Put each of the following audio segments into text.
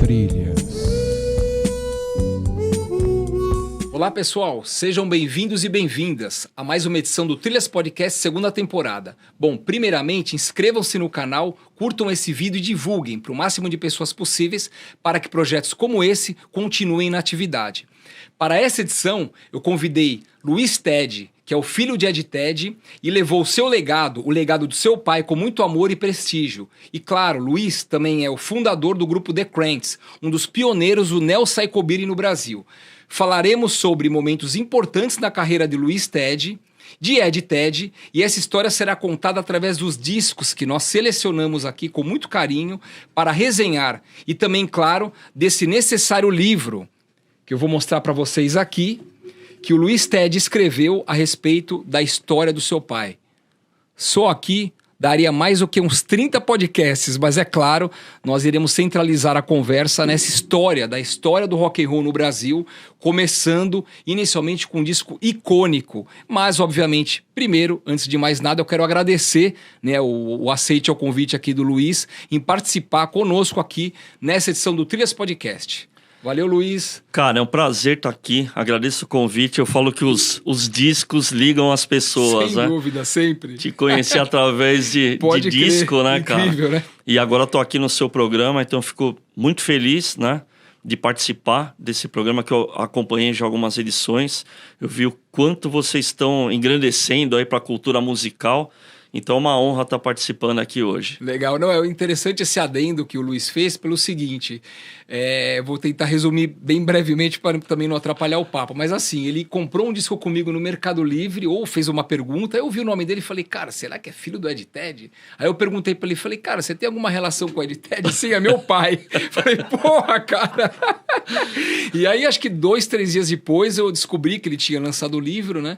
Trilhas. Olá pessoal, sejam bem-vindos e bem-vindas a mais uma edição do Trilhas Podcast segunda temporada. Bom, primeiramente inscrevam-se no canal, curtam esse vídeo e divulguem para o máximo de pessoas possíveis para que projetos como esse continuem na atividade. Para essa edição eu convidei Luiz Ted, que é o filho de Ed Ted, e levou o seu legado, o legado do seu pai, com muito amor e prestígio. E claro, Luiz também é o fundador do grupo The Cranks, um dos pioneiros do neo-psychobilly no Brasil. Falaremos sobre momentos importantes na carreira de Luiz Ted, de Ed Ted, e essa história será contada através dos discos que nós selecionamos aqui com muito carinho para resenhar. E também, claro, desse necessário livro que eu vou mostrar para vocês aqui, que o Luiz Ted escreveu a respeito da história do seu pai. Só aqui daria mais do que uns 30 podcasts, mas é claro, nós iremos centralizar a conversa nessa história, da história do rock and roll no Brasil, começando inicialmente com um disco icônico. Mas, obviamente, primeiro, antes de mais nada, eu quero agradecer, né, o aceite ao convite aqui do Luiz em participar conosco aqui nessa edição do Trilhas Podcast. Valeu, Luiz. Cara, é um prazer estar aqui. Agradeço o convite. Eu falo que os discos ligam as pessoas, Sem né? dúvida, sempre. Te conheci através de disco, né, cara? Incrível, né? E agora estou aqui no seu programa, então fico muito feliz, né, de participar desse programa que eu acompanhei já algumas edições. Eu vi o quanto vocês estão engrandecendo aí para a cultura musical. Então é uma honra estar participando aqui hoje. Legal. Não, é interessante esse adendo que o Luiz fez pelo seguinte, vou tentar resumir bem brevemente para também não atrapalhar o papo, mas assim, ele comprou um disco comigo no Mercado Livre ou fez uma pergunta, eu vi o nome dele e falei, cara, será que é filho do Ed Ted? Aí eu perguntei para ele, falei, cara, você tem alguma relação com o Ed Ted? Sim, é meu pai. Falei, porra, cara. E aí acho que 2-3 dias depois eu descobri que ele tinha lançado o livro, né?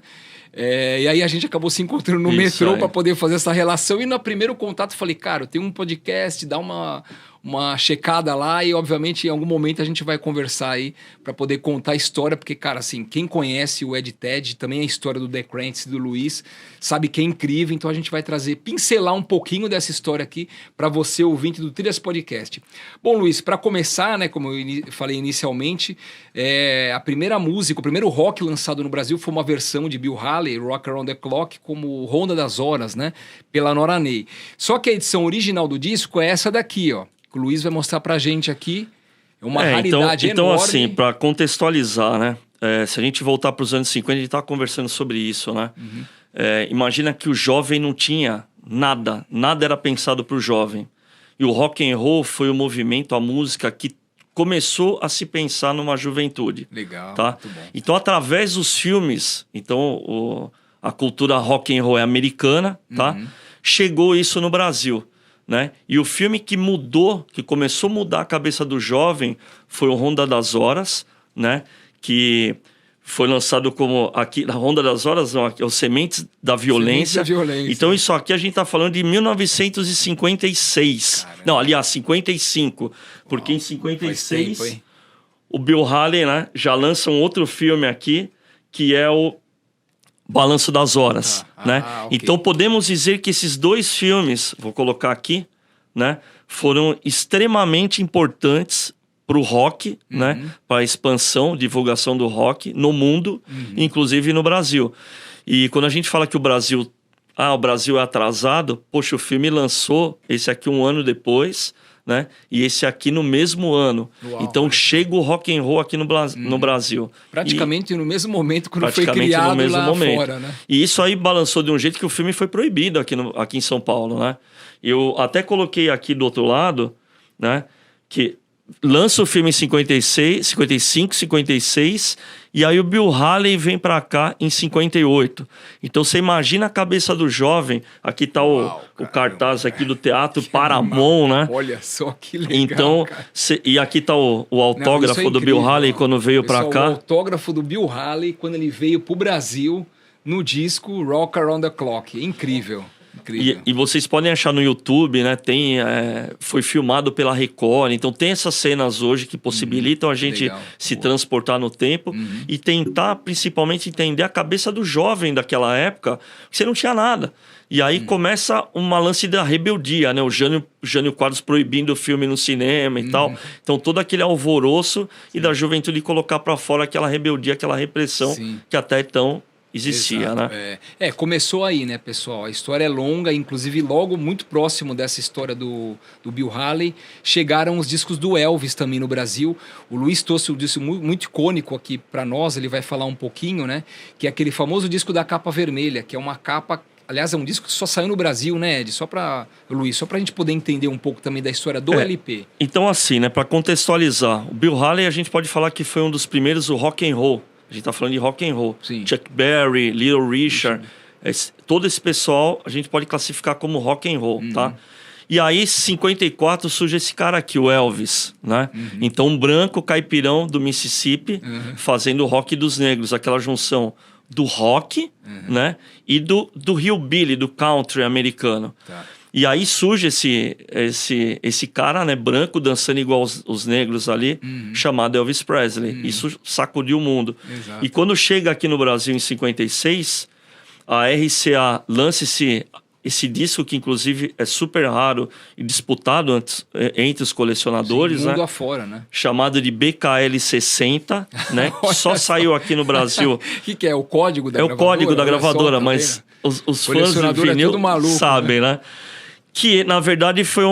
E aí a gente acabou se encontrando no metrô para poder fazer essa relação. E no primeiro contato falei, cara, eu tenho um podcast, dá uma checada lá e obviamente em algum momento a gente vai conversar aí para poder contar a história, porque cara, assim, quem conhece o Ed Ted, também a história do The Cranks e do Luiz, sabe que é incrível, então a gente vai pincelar um pouquinho dessa história aqui para você, ouvinte do Trilhas Podcast. Bom, Luiz, para começar, né, como eu falei inicialmente, a primeira música, o primeiro rock lançado no Brasil foi uma versão de Bill Haley, Rock Around the Clock, como Ronda das Horas, né, pela Nora Ney. Só que a edição original do disco é essa daqui, ó. O Luiz vai mostrar pra gente aqui. É uma raridade enorme. Então, assim, para contextualizar, né? Se a gente voltar para os anos 50, a gente estava conversando sobre isso, né? Uhum. Imagina que o jovem não tinha nada. Nada era pensado para o jovem. E o rock and roll foi o movimento, a música que começou a se pensar numa juventude. Legal, tá? Muito bom. Então, através dos filmes, a cultura rock and roll é americana, tá? Uhum. Chegou isso no Brasil. Né? E o filme que começou a mudar a cabeça do jovem foi o Ronda das Horas, né? Que foi lançado como aqui, na Ronda das Horas, não, aqui, os Sementes da Violência. Então isso aqui a gente está falando de 1956. Caramba. Não, aliás, 55. Porque em 56 tempo, o Bill Haley, né, já lança um outro filme aqui, que é o Balanço das Horas, né? Okay. Então podemos dizer que esses dois filmes, vou colocar aqui, né, foram extremamente importantes para o rock, né, para a expansão, divulgação do rock no mundo, inclusive no Brasil. E quando a gente fala que o Brasil é atrasado, poxa, o filme lançou esse aqui um ano depois, né? E esse aqui no mesmo ano. Uau, então chega o rock and roll aqui no Brasil. Praticamente no mesmo momento quando foi criado lá fora, né? E isso aí balançou de um jeito que o filme foi proibido aqui em São Paulo, né? Eu até coloquei aqui do outro lado, né? Que lança o filme em 55, 56, e aí o Bill Haley vem pra cá em 58. Então você imagina a cabeça do jovem. Aqui tá o cartaz aqui do Teatro Paramount, né? Olha só que legal. Então, e aqui tá o autógrafo do Bill Haley quando veio pra cá. O autógrafo do Bill Haley quando ele veio pro Brasil no disco Rock Around the Clock. Incrível. E vocês podem achar no YouTube, né? Foi filmado pela Record. Então tem essas cenas hoje que possibilitam a gente se transportar no tempo e tentar, principalmente, entender a cabeça do jovem daquela época, que você não tinha nada. E aí começa uma lance da rebeldia, né? O Jânio Quadros proibindo o filme no cinema e tal. Então todo aquele alvoroço e da juventude colocar para fora aquela rebeldia, aquela repressão que até então existia, né? Começou aí, né, pessoal? A história é longa, inclusive logo muito próximo dessa história do Bill Haley, chegaram os discos do Elvis também no Brasil. O Luiz trouxe um disco muito icônico aqui para nós, ele vai falar um pouquinho, né? Que é aquele famoso disco da capa vermelha, que é uma capa... Aliás, é um disco que só saiu no Brasil, né, Ed? Luiz, só pra gente poder entender um pouco também da história do LP. Então, assim, né, pra contextualizar, o Bill Haley a gente pode falar que foi um dos primeiros o rock and roll. A gente tá falando de rock and roll. Sim. Chuck Berry, Little Richard, todo esse pessoal a gente pode classificar como rock and roll, tá? E aí, em 54, surge esse cara aqui, o Elvis, né? Então, um branco caipirão do Mississippi fazendo o rock dos negros, aquela junção do rock, né? E do hillbilly, do country americano. Tá. E aí surge esse cara, né, branco, dançando igual os negros ali, chamado Elvis Presley. Isso sacudiu o mundo. Exato. E quando chega aqui no Brasil em 56, a RCA lança esse disco, que inclusive é super raro e disputado entre os colecionadores, mundo né? afora, né? Chamado de BKL 60, né? Só saiu aqui no Brasil. O que é? O código da gravadora? É o código da gravadora, mas os fãs do vinil sabem, né? Que, na verdade, foi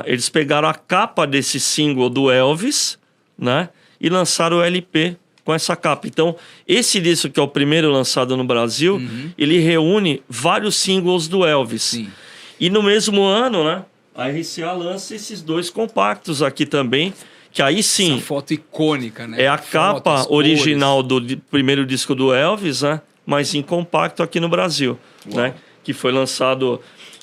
eles pegaram a capa desse single do Elvis, né? E lançaram o LP com essa capa. Então, esse disco, que é o primeiro lançado no Brasil, ele reúne vários singles do Elvis. Sim. E no mesmo ano, né, a RCA lança esses 2 compactos aqui também, que aí sim... Essa foto icônica, né? É a capa original do primeiro disco do Elvis, né? Mas em compacto aqui no Brasil, né? Que foi lançado...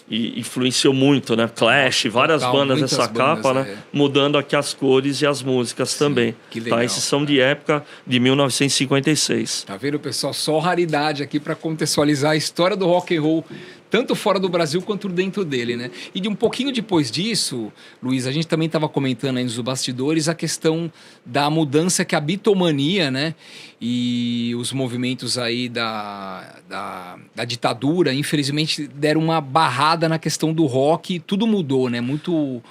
E influenciou muito, né? Clash, várias bandas dessa capa, né? Mudando aqui as cores e as músicas também. Que legal. Tá? Esses são de época de 1956. Tá vendo, pessoal? Só raridade aqui para contextualizar a história do rock and roll, tanto fora do Brasil quanto dentro dele, né? E de um pouquinho depois disso, Luiz, a gente também estava comentando aí nos bastidores a questão da mudança que a bitomania, né? E os movimentos aí da ditadura, infelizmente, deram uma barrada na questão do rock e tudo mudou, né? Muito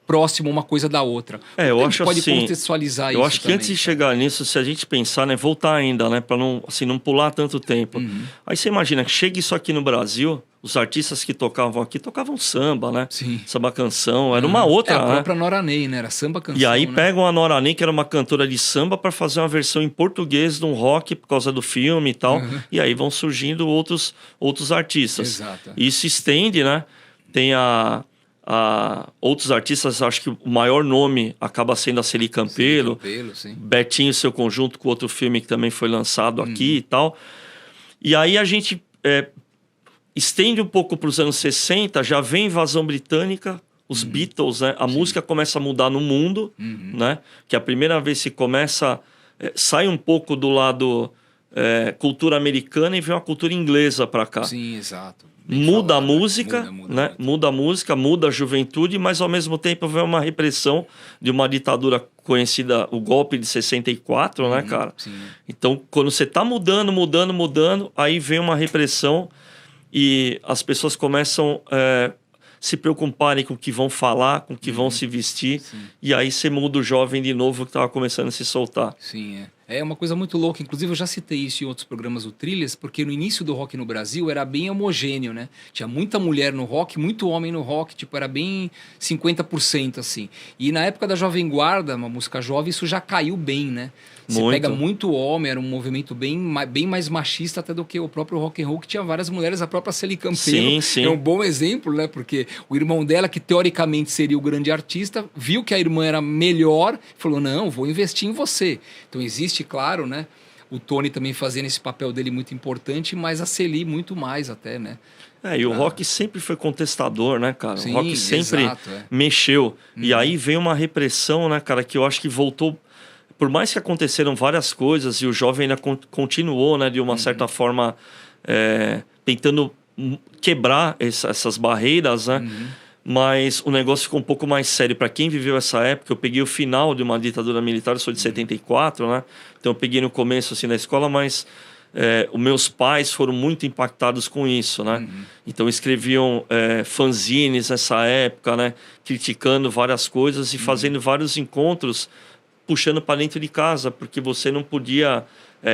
próximo uma coisa da outra. Eu acho pode assim, contextualizar isso. Eu acho que antes de chegar nisso, se a gente pensar, né, voltar ainda, né, para não pular tanto tempo. Aí você imagina que chega isso aqui no Brasil, os artistas que tocavam aqui tocavam samba, né? Sim. Samba canção, era uma outra, a própria Nora Ney, né? Era samba canção. E aí né? pegam a Nora Ney, que era uma cantora de samba, para fazer uma versão em português de um rock por causa do filme e tal. E aí vão surgindo outros artistas. Exato. E isso se estende, né? Tem outros artistas, acho que o maior nome acaba sendo a Celi Campelo. Sim. Betinho, seu conjunto, com outro filme que também foi lançado aqui e tal. E aí a gente estende um pouco para os anos 60, já vem invasão britânica, os Beatles, né? A música começa a mudar no mundo, né? Que é a primeira vez que começa... sai um pouco do lado cultura americana e vem uma cultura inglesa para cá. Sim, exato. Muda a música, né? Muda a música, muda a juventude, mas ao mesmo tempo vem uma repressão de uma ditadura conhecida, o golpe de 64, né, cara? Sim. Então, quando você tá mudando, aí vem uma repressão e as pessoas começam a se preocuparem com o que vão falar, com o que vão se vestir, e aí você muda o jovem de novo que tava começando a se soltar. Sim, É uma coisa muito louca. Inclusive, eu já citei isso em outros programas do Trilhas, porque no início do rock no Brasil era bem homogêneo, né? Tinha muita mulher no rock, muito homem no rock, tipo, era bem 50%, assim. E na época da Jovem Guarda, uma música jovem, isso já caiu bem, né? Você pega muito homem, era um movimento bem mais machista até do que o próprio rock and roll, que tinha várias mulheres, a própria Celi Campelo. Sim. É um bom exemplo, né? Porque o irmão dela, que teoricamente seria o grande artista, viu que a irmã era melhor, falou, não, vou investir em você. Então existe, claro, né? O Tony também fazendo esse papel dele muito importante, mas a Celi muito mais até, né? E o rock sempre foi contestador, né, cara? Sim, o rock sempre mexeu. E aí veio uma repressão, né, cara, que eu acho que voltou... Por mais que aconteceram várias coisas e o jovem ainda continuou, né, de uma certa forma, tentando quebrar essas barreiras, né? Mas o negócio ficou um pouco mais sério. Para quem viveu essa época, eu peguei o final de uma ditadura militar, eu sou de 74, né? Então eu peguei no começo assim, da escola, mas os meus pais foram muito impactados com isso, né? Então escreviam fanzines nessa época, né? Criticando várias coisas e fazendo vários encontros, puxando para dentro de casa, porque você não podia...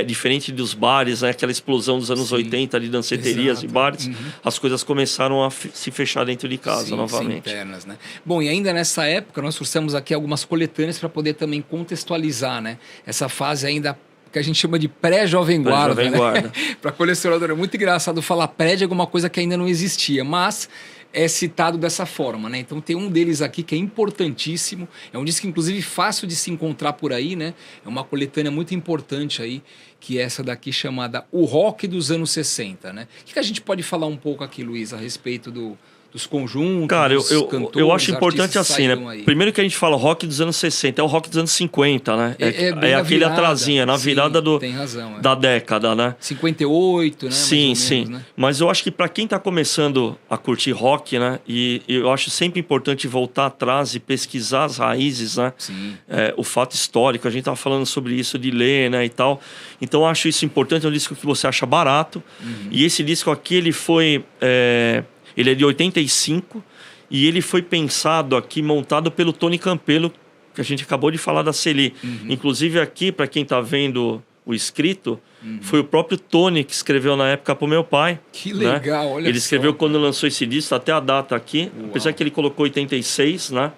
diferente dos bares, né? Aquela explosão dos anos 80 de danceterias e bares, as coisas começaram a se fechar dentro de casa novamente. Internas, né? Bom, e ainda nessa época nós trouxemos aqui algumas coletâneas para poder também contextualizar, né? Essa fase ainda que a gente chama de pré-jovem guarda, né? Para colecionador é muito engraçado falar pré de alguma coisa que ainda não existia, mas é citado dessa forma, né? Então tem um deles aqui que é importantíssimo, é um disco inclusive fácil de se encontrar por aí, né? É uma coletânea muito importante aí, que é essa daqui chamada O Rock dos Anos 60, né? O que a gente pode falar um pouco aqui, Luiz, a respeito dos conjuntos, cara, dos cantores, eu acho importante assim, né? Aí. Primeiro que a gente fala rock dos anos 60, é o rock dos anos 50, né? É aquele atrasinho, na virada tem razão, da década, né? 58, né? Sim, mais ou sim. menos, né? Mas eu acho que para quem está começando a curtir rock, né? E eu acho sempre importante voltar atrás e pesquisar as raízes, né? Sim. O fato histórico, a gente estava falando sobre isso de ler, né? E tal. Então eu acho isso importante, é um disco que você acha barato. E esse disco aqui, ele foi... Ele é de 85 e ele foi pensado aqui, montado pelo Tony Campelo, que a gente acabou de falar da Celi. Inclusive aqui, para quem está vendo o escrito, foi o próprio Tony que escreveu na época para o meu pai. Que legal, né? olha Ele escreveu só, quando lançou esse disco, até a data aqui. Uau. Apesar que ele colocou 86, né?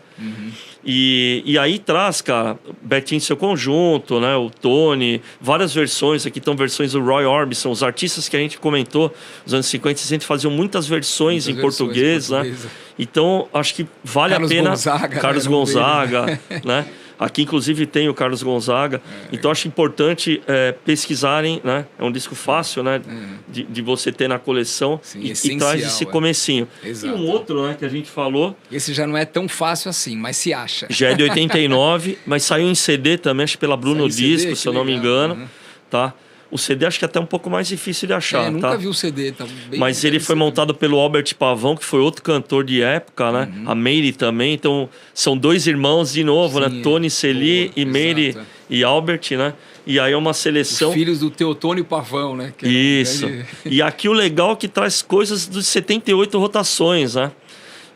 E aí traz, cara, Betinho e seu conjunto, né? O Tony, várias versões. Aqui estão versões do Roy Orbison. Os artistas que a gente comentou, nos anos 50 e 60, faziam muitas versões em português, né? Então, acho que vale a pena... Carlos Gonzaga, né? Aqui, inclusive, tem o Carlos Gonzaga. Então, acho importante pesquisarem, né? É um disco fácil, né? De você ter na coleção. Sim, e traz esse comecinho. Exato. E um outro, né? Que a gente falou... Esse já não é tão fácil assim, mas se acha. Já é de 89, mas saiu em CD também, acho que pela Bruno Disco, se eu não me engano. Tá? O CD acho que é até um pouco mais difícil de achar, nunca vi o CD. Tá bem, mas ele foi montado pelo Albert Pavão, que foi outro cantor de época, né? A Meire também. Então, são dois irmãos de novo, né? Tony Celi e Meire e Albert, né? E aí é uma seleção... Os filhos do Teotônio Pavão, né? Que isso. E aqui o legal é que traz coisas dos 78 rotações, né?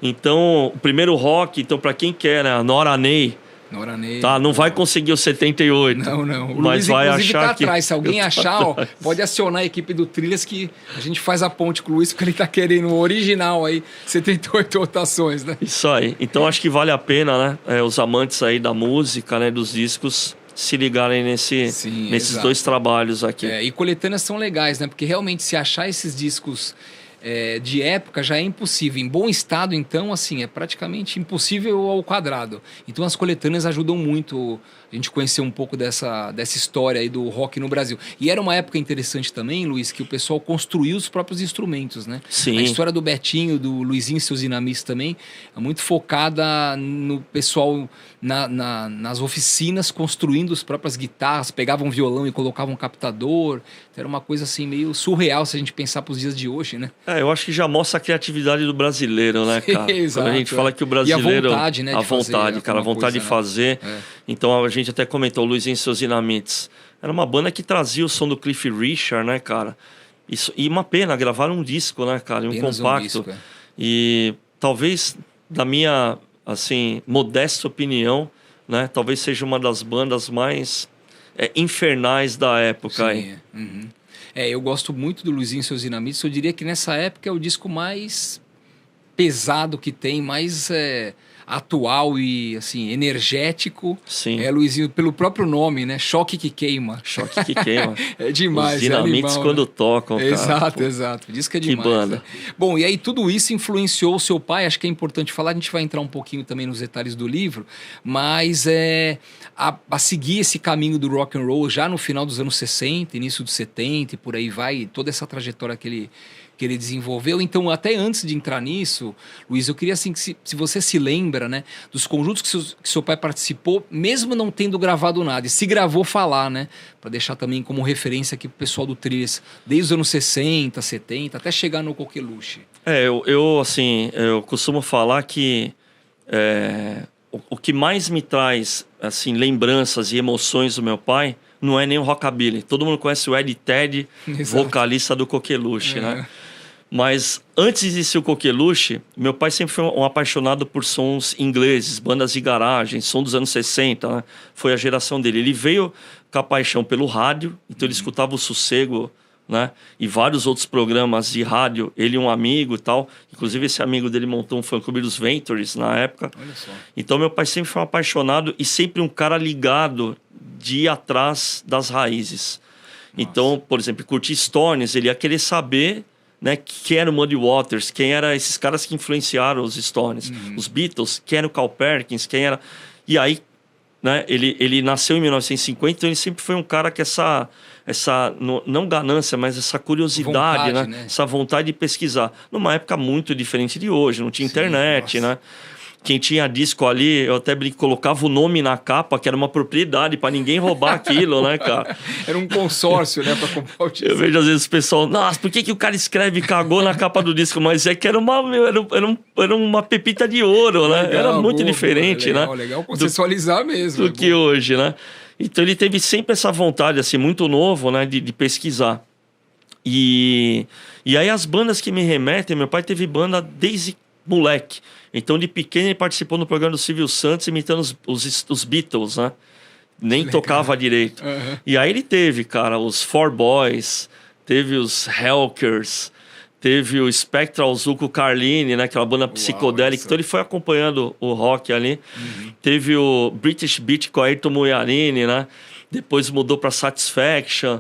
Então, o primeiro rock, então para quem quer, né? A Nora Ney. Tá, não vai conseguir o 78. Não. O mas Luiz, vai inclusive, achar tá atrás. Se alguém achar, pode acionar a equipe do Trilhas que a gente faz a ponte com o Luiz, porque ele tá querendo o original aí, 78 rotações, né? Isso aí. Então acho que vale a pena, né? Os amantes aí da música, né? Dos discos, se ligarem nesses dois trabalhos aqui. E coletâneas são legais, né? Porque realmente se achar esses discos de época já é impossível. Em bom estado, então, assim, é praticamente impossível ao quadrado. Então as coletâneas ajudam muito a gente conhecer um pouco dessa história aí do rock no Brasil. E era uma época interessante também, Luiz, que o pessoal construiu os próprios instrumentos, né? Sim. A história do Betinho, do Luizinho e seus Dinamis também é muito focada no pessoal nas oficinas construindo as próprias guitarras, pegavam um violão e colocavam um captador. Então, era uma coisa assim meio surreal se a gente pensar para os dias de hoje, né? Eu acho que já mostra a criatividade do brasileiro, né, cara? Exato, quando a gente fala que o brasileiro... E a vontade, né? A vontade de fazer. Então a gente até comentou o Luizinho e seus Dinamites. Era uma banda que trazia o som do Cliff Richard, né, cara? E uma pena, gravaram um disco, né, cara? Um compacto. E talvez, da minha, assim, modesta opinião, né? Talvez seja uma das bandas mais infernais da época. Aí. Eu gosto muito do Luizinho e seus Dinamites. Eu diria que nessa época é o disco mais pesado que tem, mais atual e assim energético. Sim. Luizinho, pelo próprio nome, né? Choque que queima. Choque que queima. É demais. Os Dinamites animal, quando né? tocam, cara. Exato. Diz que é demais. Que banda. Né? Bom, e aí tudo isso influenciou o seu pai. Acho que é importante falar. A gente vai entrar um pouquinho também nos detalhes do livro, mas a seguir esse caminho do rock and roll já no final dos anos 60, início dos 70 e por aí vai, toda essa trajetória que que ele desenvolveu. Então, até antes de entrar nisso, Luiz, eu queria assim, que se você se lembra, né, dos conjuntos que seu pai participou, mesmo não tendo gravado nada, e se gravou falar, né, para deixar também como referência aqui pro pessoal do Trilhas, desde os anos 60, 70, até chegar no Coqueluche. Eu costumo falar que o que mais me traz assim, lembranças e emoções do meu pai não é nem o rockabilly. Todo mundo conhece o Ed Ted, exato, vocalista do Coqueluche, né? Mas antes de existir o Coqueluche, meu pai sempre foi um apaixonado por sons ingleses, bandas de garagem, som dos anos 60, né? Foi a geração dele. Ele veio com a paixão pelo rádio, então ele escutava o Sossego, né? E vários outros programas de rádio, ele e um amigo e tal. Inclusive esse amigo dele montou um fã-clube dos Ventures na época. Olha só. Então meu pai sempre foi um apaixonado e sempre um cara ligado de ir atrás das raízes. Nossa. Então, por exemplo, curtir Stones, ele ia querer saber, né, quem era o Muddy Waters, quem eram esses caras que influenciaram os Stones, os Beatles, quem era o Carl Perkins, quem era... E aí, né, ele nasceu em 1950, então ele sempre foi um cara que essa não ganância, mas essa curiosidade, vontade, né? Essa vontade de pesquisar. Numa época muito diferente de hoje, não tinha internet, nossa, né? Quem tinha disco ali, eu até colocava o nome na capa, que era uma propriedade, para ninguém roubar aquilo, né, cara? Era um consórcio, né, para comprar o disco. Eu vejo às vezes o pessoal, nossa, por que o cara escreve cagou na capa do disco? Mas é que era uma pepita de ouro, né? Legal, era muito diferente, legal, né? Legal consensualizar mesmo. Do que hoje, né? Então ele teve sempre essa vontade, assim, muito novo, né, de pesquisar. E aí as bandas que me remetem, meu pai teve banda desde moleque. Então, de pequeno, ele participou no programa do Silvio Santos, imitando os Beatles, né? Nem tocava direito. Uhum. E aí ele teve, cara, os Four Boys, teve os Helkers, teve o Spectral Zuko Carlini, né? Aquela banda psicodélica. Então, ele foi acompanhando o rock ali. Uhum. Teve o British Beat com Ayrton Moyarini, né? Depois mudou para Satisfaction.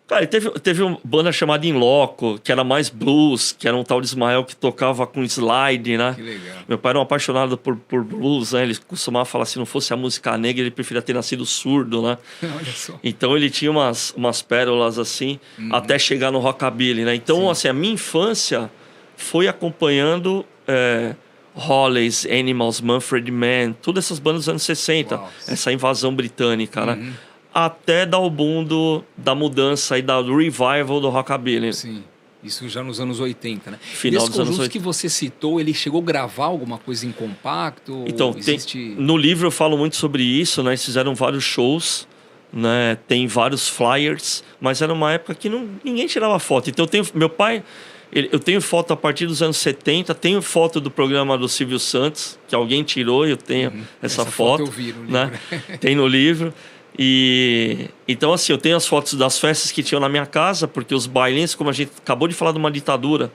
Cara, teve uma banda chamada In Loco, que era mais blues, que era um tal de Ismael que tocava com slide, né? Que legal. Meu pai era um apaixonado por blues, né? Ele costumava falar, se não fosse a música negra, ele preferia ter nascido surdo, né? Olha só. Então ele tinha umas pérolas assim, até chegar no rockabilly, né? Então, assim, a minha infância foi acompanhando Hollies, Animals, Manfred Mann, todas essas bandas dos anos 60, uau, essa invasão britânica, né? Até dar o boom da mudança e do revival do rockabilly. Sim, isso já nos anos 80, né? Final dos anos 80. Que você citou, ele chegou a gravar alguma coisa em compacto? Então, no livro eu falo muito sobre isso, né? Eles fizeram vários shows, né? Tem vários flyers, mas era uma época que ninguém tirava foto. Então, meu pai... Eu tenho foto a partir dos anos 70, tenho foto do programa do Silvio Santos, que alguém tirou, eu tenho essa foto. Eu vi no livro. Né? Tem no livro. E então, assim, eu tenho as fotos das festas que tinham na minha casa, porque os bailinhos, como a gente acabou de falar de uma ditadura,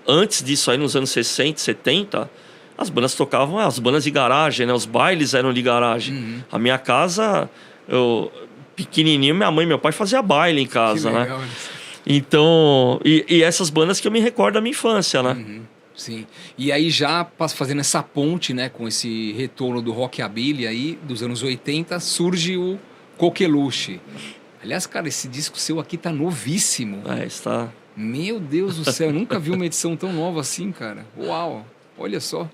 antes disso, aí nos anos 60, 70, as bandas tocavam, as bandas de garagem, né? Os bailes eram de garagem. A minha casa, pequenininho, minha mãe e meu pai faziam baile em casa, que legal, né? Então, e essas bandas que eu me recordo da minha infância, né? Sim, e aí já fazendo essa ponte, né, com esse retorno do rockabilly aí, dos anos 80, surge o Coqueluche. Aliás, cara, esse disco seu aqui tá novíssimo. Está. Meu Deus do céu, eu nunca vi uma edição tão nova assim, cara. Uau, olha só.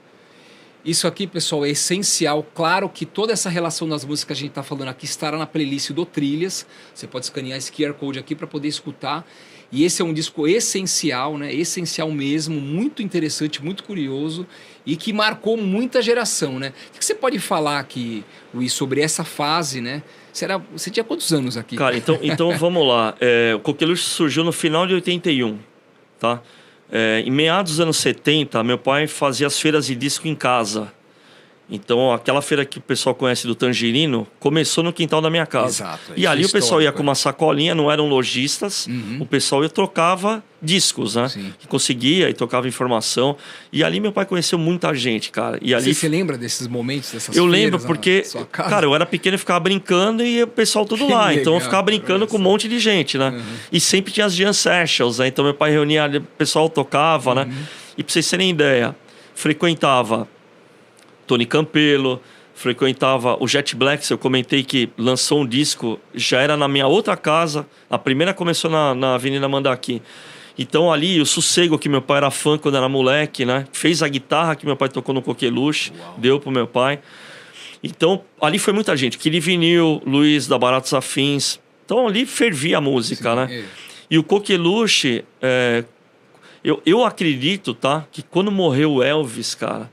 Isso aqui, pessoal, é essencial. Claro que toda essa relação das músicas que a gente está falando aqui estará na playlist do Trilhas. Você pode escanear esse QR Code aqui para poder escutar. E esse é um disco essencial, né? Essencial mesmo, muito interessante, muito curioso e que marcou muita geração, né? O que você pode falar aqui, Luiz, sobre essa fase, né? Você tinha quantos anos aqui? Cara, então vamos lá. O Coqueluche surgiu no final de 81, tá? Em meados dos anos 70, meu pai fazia as feiras de disco em casa. Então, aquela feira que o pessoal conhece do Tangerino, começou no quintal da minha casa. Exato, e ali o pessoal ia com uma sacolinha, não eram lojistas, o pessoal ia trocava discos, né? Sim. Que conseguia e trocava informação. E ali meu pai conheceu muita gente, cara. E ali... Você lembra desses momentos, dessas Eu lembro, porque, cara, eu era pequeno e ficava brincando e o pessoal tudo lá. Legal, então eu ficava brincando com um monte de gente, né? E sempre tinha as jam sessions, né? Então meu pai reunia, o pessoal tocava, né? E pra vocês terem ideia, frequentava Tony Campelo, frequentava o Jet Black, eu comentei que lançou um disco, já era na minha outra casa, a primeira começou na Avenida Mandaki. Então ali o Sossego, que meu pai era fã quando era moleque, né? Fez a guitarra que meu pai tocou no Coqueluche, deu pro meu pai. Então ali foi muita gente. Kili Vinil, Luiz da Baratos Afins. Então ali fervia a música, sim, né? E o Coqueluche, eu acredito, tá? Que quando morreu o Elvis, cara,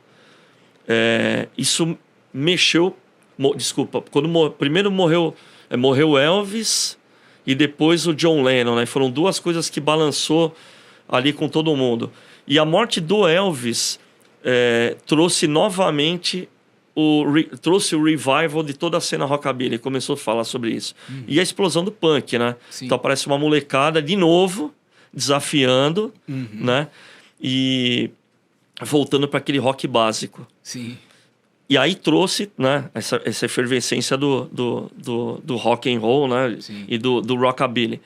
isso mexeu... Desculpa, primeiro morreu Elvis e depois o John Lennon, né? Foram duas coisas que balançou ali com todo mundo. E a morte do Elvis trouxe novamente trouxe o revival de toda a cena rockabilly. Começou a falar sobre isso. E a explosão do punk, né? Sim. Então aparece uma molecada de novo, desafiando, né? E voltando para aquele rock básico. Sim. E aí trouxe, né, essa efervescência do rock and roll, né? Sim. E do rockabilly.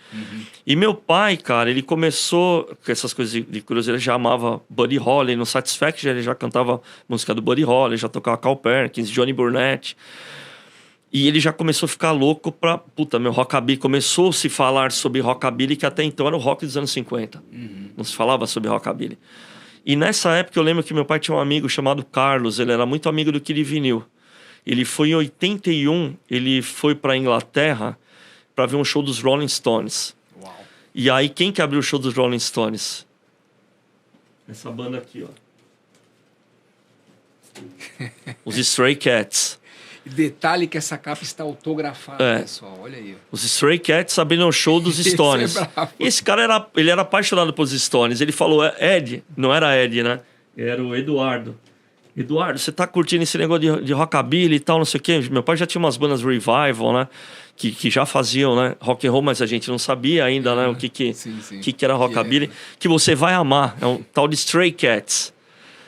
E meu pai, cara, ele começou com essas coisas de cruzeiro, ele já amava Buddy Holly, no Satisfaction ele já cantava música do Buddy Holly, já tocava Carl Perkins, Johnny Burnett. E ele já começou a ficar louco pra... Puta, meu rockabilly... Começou a se falar sobre rockabilly, que até então era o rock dos anos 50. Não se falava sobre rockabilly. E nessa época eu lembro que meu pai tinha um amigo chamado Carlos, ele era muito amigo do Kili Vinil. Ele foi em 81, ele foi pra Inglaterra para ver um show dos Rolling Stones. Uau. E aí quem que abriu o show dos Rolling Stones? Essa banda aqui, ó. Os Stray Cats. Detalhe que essa capa está autografada, pessoal. Olha aí. Os Stray Cats abriram o show dos Stones. Esse cara ele era apaixonado pelos Stones. Ele falou, Ed, não era Ed, né? Era o Eduardo. Eduardo, você tá curtindo esse negócio de rockabilly e tal, não sei o quê? Meu pai já tinha umas bandas revival, né? Que já faziam, né? Rock and roll, mas a gente não sabia ainda, né? O que era rockabilly. Que você vai amar. É um tal de Stray Cats.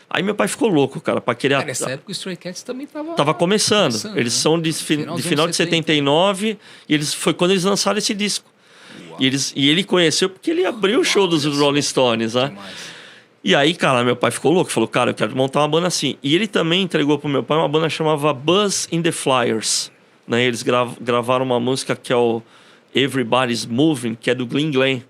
Aí meu pai ficou louco, cara, pra querer... Cara, nessa época o Stray Cats também tava começando. Eles são de final de 79 e foi quando eles lançaram esse disco. E ele conheceu porque ele abriu o show dos Rolling Stones, né? E aí, cara, meu pai ficou louco. Falou, cara, eu quero montar uma banda assim. E ele também entregou pro meu pai uma banda que chamava Buzz in the Flyers. Né? Eles gravaram uma música que é o Everybody's Moving, que é do Glenn Glenn.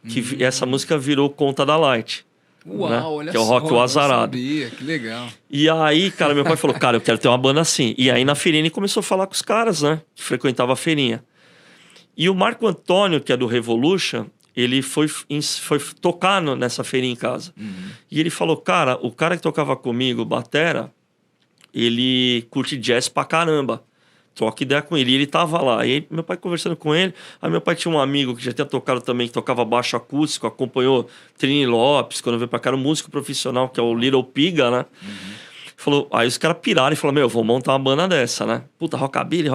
Que essa música virou Conta da Light. Uau, né? Olha que é o rock só, o azarado. Sabia, que legal. E aí, cara, meu pai falou, cara, eu quero ter uma banda assim. E aí na feirinha ele começou a falar com os caras, né? Que frequentava a feirinha. E o Marco Antônio, que é do Revolution, ele foi tocar nessa feirinha em casa. E ele falou, cara, o cara que tocava comigo, batera, ele curte jazz pra caramba. Troca ideia com ele. E ele tava lá. E aí, meu pai conversando com ele. Aí meu pai tinha um amigo que já tinha tocado também, que tocava baixo acústico, acompanhou Trini Lopes, quando veio pra cá, era um músico profissional, que é o Little Piga, né? Falou, aí os caras piraram e falaram, meu, vou montar uma banda dessa, né? Puta, rockabilly.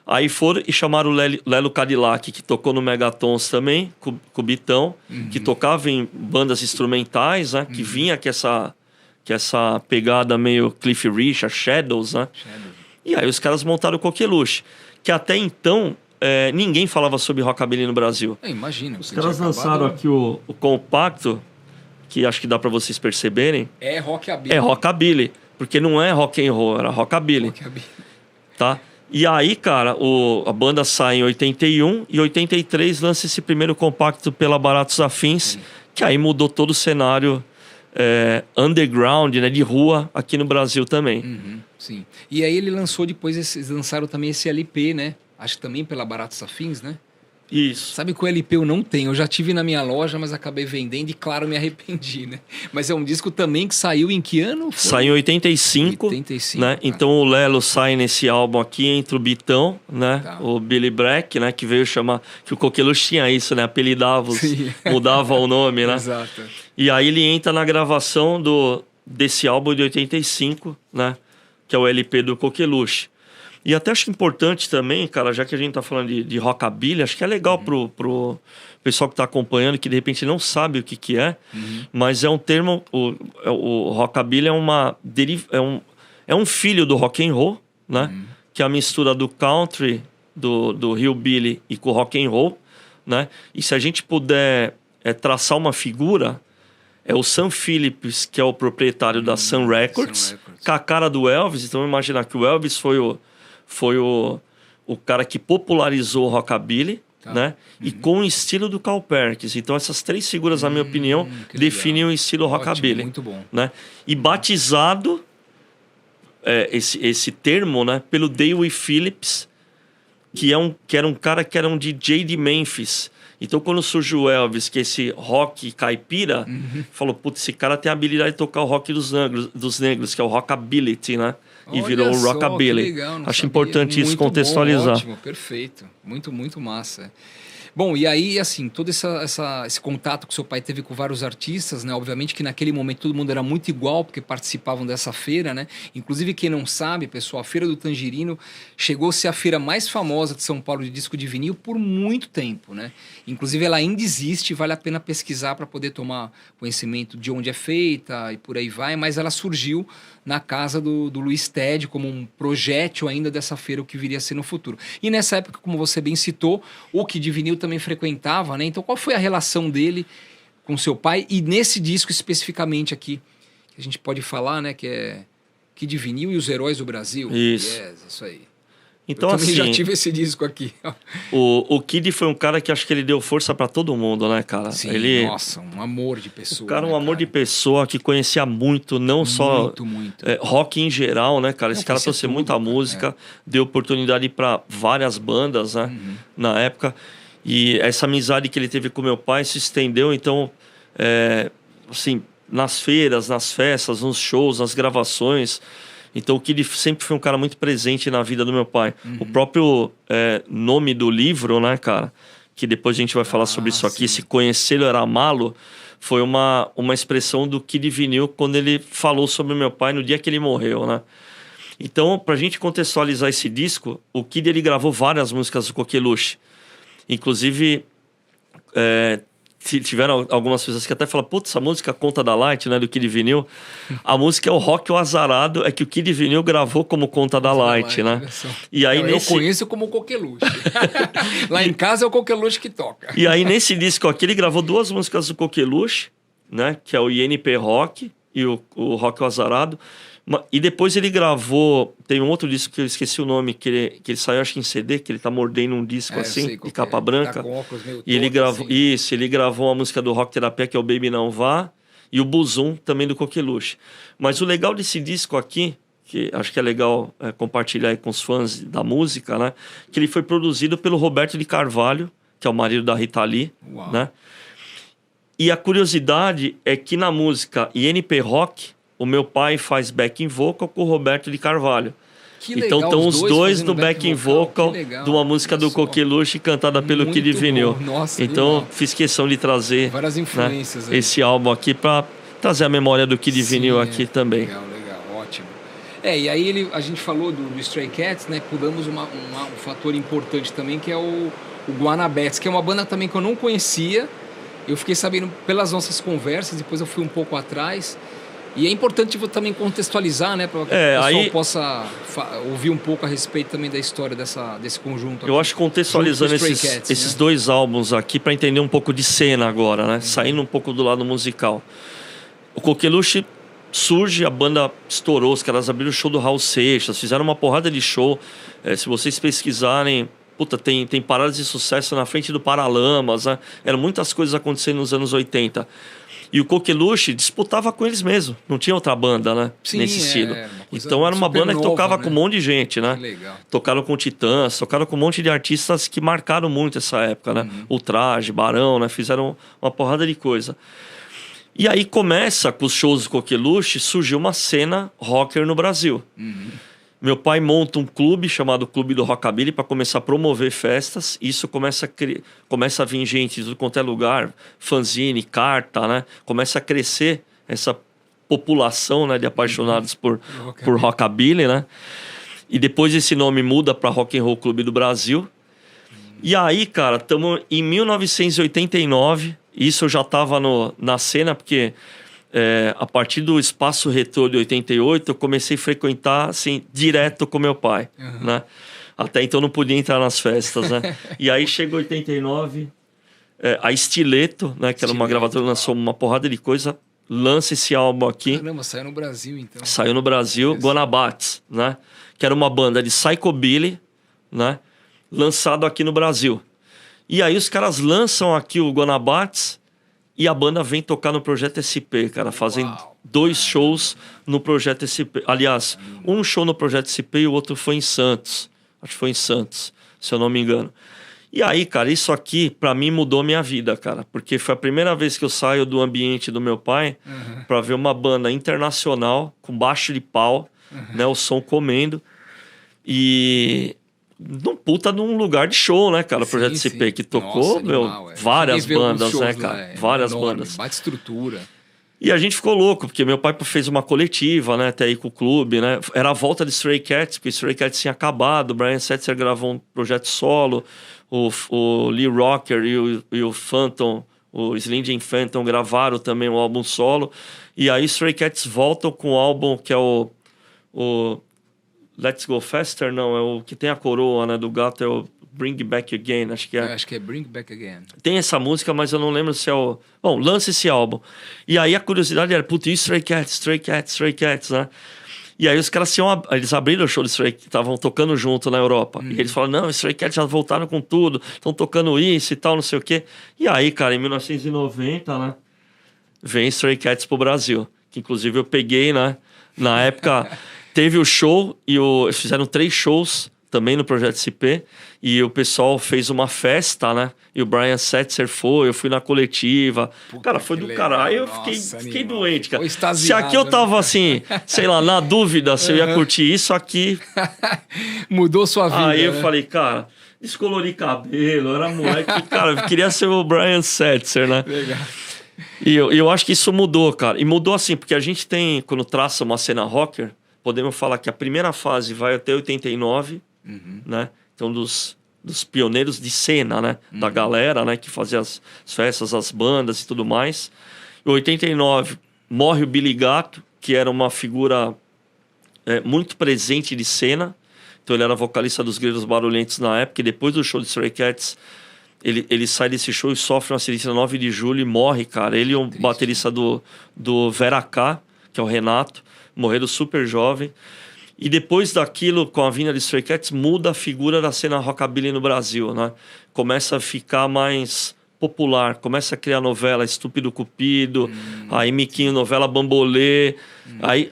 Aí foram e chamaram o Lelo Cadillac, que tocou no Megatons também, com o Bitão, que tocava em bandas instrumentais, né? Que vinha com essa pegada meio Cliff Richard, Shadows, né? E aí os caras montaram o Coqueluche, que até então ninguém falava sobre rockabilly no Brasil. Imagina. Os caras lançaram aqui o compacto, que acho que dá para vocês perceberem. É rockabilly. É rockabilly, porque não é rock and roll, era rockabilly. Tá? E aí, cara, a banda sai em 81 e 83 lança esse primeiro compacto pela Baratos Afins, que aí mudou todo o cenário underground, né, de rua aqui no Brasil também. Sim. E aí ele lançou depois, eles lançaram também esse LP, né? Acho que também pela Baratos Afins, né? Isso. Sabe que o LP eu não tenho, eu já tive na minha loja, mas acabei vendendo e claro, me arrependi, né? Mas é um disco também que saiu em que ano? Foi? Saiu em 85, né? Então o Lelo sai nesse álbum aqui entre o Bitão, né? Tá. O Billy Bragg, né? Que veio chamar... Que o Coqueluche tinha isso, né? Apelidava, mudava o nome, né? Exato. E aí ele entra na gravação desse álbum de 85, né? Que é o LP do Coqueluche. E até acho importante também, cara, já que a gente tá falando de rockabilly, acho que é legal pro pessoal que tá acompanhando, que de repente não sabe o que é, mas é um termo, o rockabilly é um filho do rock and roll, né? Que é a mistura do country, do hillbilly e com o rock and roll, né? E se a gente puder traçar uma figura, é o Sam Phillips, que é o proprietário da Sun Records, com a cara do Elvis. Então, imaginar que o Elvis foi o cara que popularizou o rockabilly, né? E com o estilo do Carl Perkins. Então essas três figuras, na minha opinião, definem o estilo rockabilly. Muito bom. Né? E batizado esse termo, né, pelo Dewey Phillips, que era um cara que era um DJ de Memphis. Então, quando surgiu o Elvis, que é esse rock caipira, falou, putz, esse cara tem a habilidade de tocar o rock dos negros, que é o rockability, né? E virou o rockabilly. Legal, acho importante isso contextualizar. Bom, ótimo, perfeito. Muito, muito massa. Bom, e aí, assim, todo esse contato que seu pai teve com vários artistas, né? Obviamente que naquele momento todo mundo era muito igual, porque participavam dessa feira, né? Inclusive, quem não sabe, pessoal, a Feira do Tangerino chegou a ser a feira mais famosa de São Paulo de disco de vinil por muito tempo, né? Inclusive, ela ainda existe, vale a pena pesquisar para poder tomar conhecimento de onde é feita e por aí vai, mas ela surgiu na casa do Luiz Ted como um projétil ainda dessa feira, o que viria a ser no futuro. E nessa época, como você bem citou, o Kid Vinil também frequentava, né? Então, qual foi a relação dele com seu pai? E nesse disco especificamente aqui, que a gente pode falar, né? Que é Kid Vinil e os Heróis do Brasil. Isso. Yes, isso aí. Então, eu também assim, já tive esse disco aqui. O Kid foi um cara que acho que ele deu força pra todo mundo, né, cara? Sim, ele, nossa, um amor de pessoa. O cara, um amor de pessoa que conhecia muito, não só rock em geral, né, cara? Esse cara trouxe muita música, deu oportunidade pra várias bandas, né, na época. E essa amizade que ele teve com meu pai se estendeu, então, assim, nas feiras, nas festas, nos shows, nas gravações. Então o Kid sempre foi um cara muito presente na vida do meu pai. O próprio nome do livro, né, cara? Que depois a gente vai falar sobre isso aqui. Se conhecê-lo era amá-lo. Foi uma expressão do Kid Vinil quando ele falou sobre meu pai no dia que ele morreu, né? Então, pra gente contextualizar esse disco, o Kid ele gravou várias músicas do Coqueluche. Inclusive, tiveram algumas pessoas que até falam, putz, essa música Conta da Light, né, do Kid Vinil. A música é o Rock o Azarado, é que o Kid Vinil gravou como Conta da Light, né? E aí eu conheço como Coqueluche. Lá em casa é o Coqueluche que toca. E aí nesse disco aqui ele gravou duas músicas do Coqueluche, né, que é o INP Rock e o Rock o Azarado. E depois ele gravou... Tem um outro disco que eu esqueci o nome, que ele saiu, acho que em CD, que ele tá mordendo um disco assim, de capa branca. Tá com óculos meio e ele gravou assim. Isso, ele gravou uma música do Rock Terapia, que é o Baby Não Vá, e o Buzum, também do Coqueluche. Mas o legal desse disco aqui, que acho que é legal compartilhar aí com os fãs da música, né? Que ele foi produzido pelo Roberto de Carvalho, que é o marido da Rita Lee, né? E a curiosidade é que na música INP Rock, o meu pai faz backing vocal com o Roberto de Carvalho. Então estão os dois no backing vocal de uma música do Coqueluche cantada pelo Kid Vinil. Nossa, então fiz questão de trazer várias influências, né, esse álbum aqui para trazer a memória do Kid Vinil aqui também. Legal, ótimo. E aí a gente falou do Stray Cats, né? Pulamos um fator importante também, que é o Guanabetes, que é uma banda também que eu não conhecia. Eu fiquei sabendo pelas nossas conversas, depois eu fui um pouco atrás. E é importante também contextualizar, né? Para que o pessoal possa ouvir um pouco a respeito também da história desse conjunto. Eu acho que contextualizando esses dois álbuns aqui para entender um pouco de cena agora, né? Saindo um pouco do lado musical. O Coqueluche surge, a banda estourou, os caras abriram o show do Raul Seixas, fizeram uma porrada de show. Se vocês pesquisarem, puta, tem paradas de sucesso na frente do Paralamas, né? Eram muitas coisas acontecendo nos anos 80. E o Coqueluche disputava com eles mesmo. Não tinha outra banda, né? Sim, nesse estilo. Então era uma banda que tocava com um monte de gente, né? Legal. Tocaram com Titãs, tocaram com um monte de artistas que marcaram muito essa época, né? O Traje, Barão, né? Fizeram uma porrada de coisa. E aí começa, com os shows do Coqueluche, surgiu uma cena rocker no Brasil. Meu pai monta um clube chamado Clube do Rockabilly para começar a promover festas. Isso começa a vir gente de tudo quanto é lugar, fanzine, carta, né? Começa a crescer essa população, né, de apaixonados por Rockabilly, né? E depois esse nome muda para Rock and Roll Clube do Brasil. E aí, cara, estamos em 1989. Isso eu já estava na cena, porque... a partir do Espaço Retrô de 88, eu comecei a frequentar, assim, direto com meu pai, né? Até então não podia entrar nas festas, né? E aí chegou 89, a Stiletto, né? Que era uma gravadora, lançou uma porrada de coisa, lança esse álbum aqui. Caramba, saiu no Brasil, então. Saiu no Brasil, Guanabates, né? Que era uma banda de psychobilly, né? Lançado aqui no Brasil. E aí os caras lançam aqui o Guanabates e a banda vem tocar no Projeto SP, cara, fazem 2 shows no Projeto SP. Aliás, um show no Projeto SP e o outro foi em Santos. Acho que foi em Santos, se eu não me engano. E aí, cara, isso aqui, pra mim, mudou minha vida, cara. Porque foi a primeira vez que eu saio do ambiente do meu pai pra ver uma banda internacional, com baixo de pau, né? O som comendo. E... num puta num lugar de show, né, cara? O Projeto CP, que tocou, nossa, animal, várias bandas, né, cara? Várias bandas. Bate estrutura. E a gente ficou louco, porque meu pai fez uma coletiva, né, até aí com o clube, né? Era a volta de Stray Cats, porque Stray Cats tinha acabado, o Brian Setzer gravou um projeto solo, o Lee Rocker e o Phantom, o Slinging Phantom gravaram também um álbum solo. E aí Stray Cats voltam com o álbum que é o Let's Go Faster, não, é o que tem a coroa, né, do gato, é o Bring Back Again, acho que é. Acho que é Bring Back Again. Tem essa música, mas eu não lembro se é o... Bom, lança esse álbum. E aí a curiosidade era, putz, Stray Cats, né? E aí os caras eles abriram o show de Stray Cats, estavam tocando junto na Europa. E eles falaram, não, Stray Cats já voltaram com tudo, estão tocando isso e tal, não sei o quê. E aí, cara, em 1990, né, vem Stray Cats pro Brasil. Que inclusive eu peguei, né, na época... Teve o show e eles fizeram 3 shows também no Projeto SP e o pessoal fez uma festa, né? E o Brian Setzer foi, eu fui na coletiva. Puta, cara, foi do caralho. Eu fiquei doente, cara. Se aqui eu tava assim, sei lá, na dúvida se eu ia curtir isso, aqui... Mudou sua vida, aí eu falei, cara, descolori cabelo, eu era moleque, cara, eu queria ser o Brian Setzer, né? Legal. E eu acho que isso mudou, cara. E mudou assim, porque a gente tem, quando traça uma cena rocker, podemos falar que a primeira fase vai até 89, né? Então, dos pioneiros de cena, né? Da galera, né? Que fazia as festas, as bandas e tudo mais. Em 89, morre o Billy Gatto, que era uma figura muito presente de cena. Então, ele era vocalista dos Grilos Barulhentos na época. E depois do show de Stray Cats, ele sai desse show e sofre um acidente no 9 de julho e morre, cara. Ele e o baterista do Vera K, que é o Renato, morreram super jovem. E depois daquilo, com a vinda de Stray Cats, muda a figura da cena rockabilly no Brasil, né? Começa a ficar mais popular, começa a criar novela Estúpido Cupido, aí Miquinho, novela Bambolê.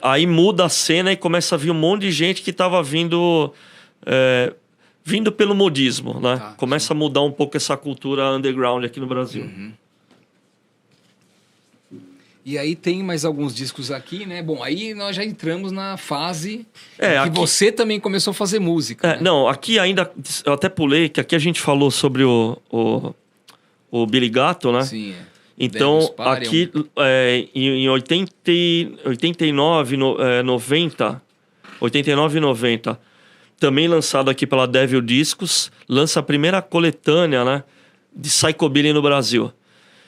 Aí muda a cena e começa a vir um monte de gente que estava vindo pelo modismo, né? Tá, começa a mudar um pouco essa cultura underground aqui no Brasil. E aí tem mais alguns discos aqui, né? Bom, aí nós já entramos na fase que aqui... você também começou a fazer música. Né? Não, aqui ainda... Eu até pulei, que aqui a gente falou sobre o Billy Gatto, né? Sim, Então, aqui em 89 e 90, também lançado aqui pela Devil Discos, lança a primeira coletânea, né, de Psychobilly no Brasil.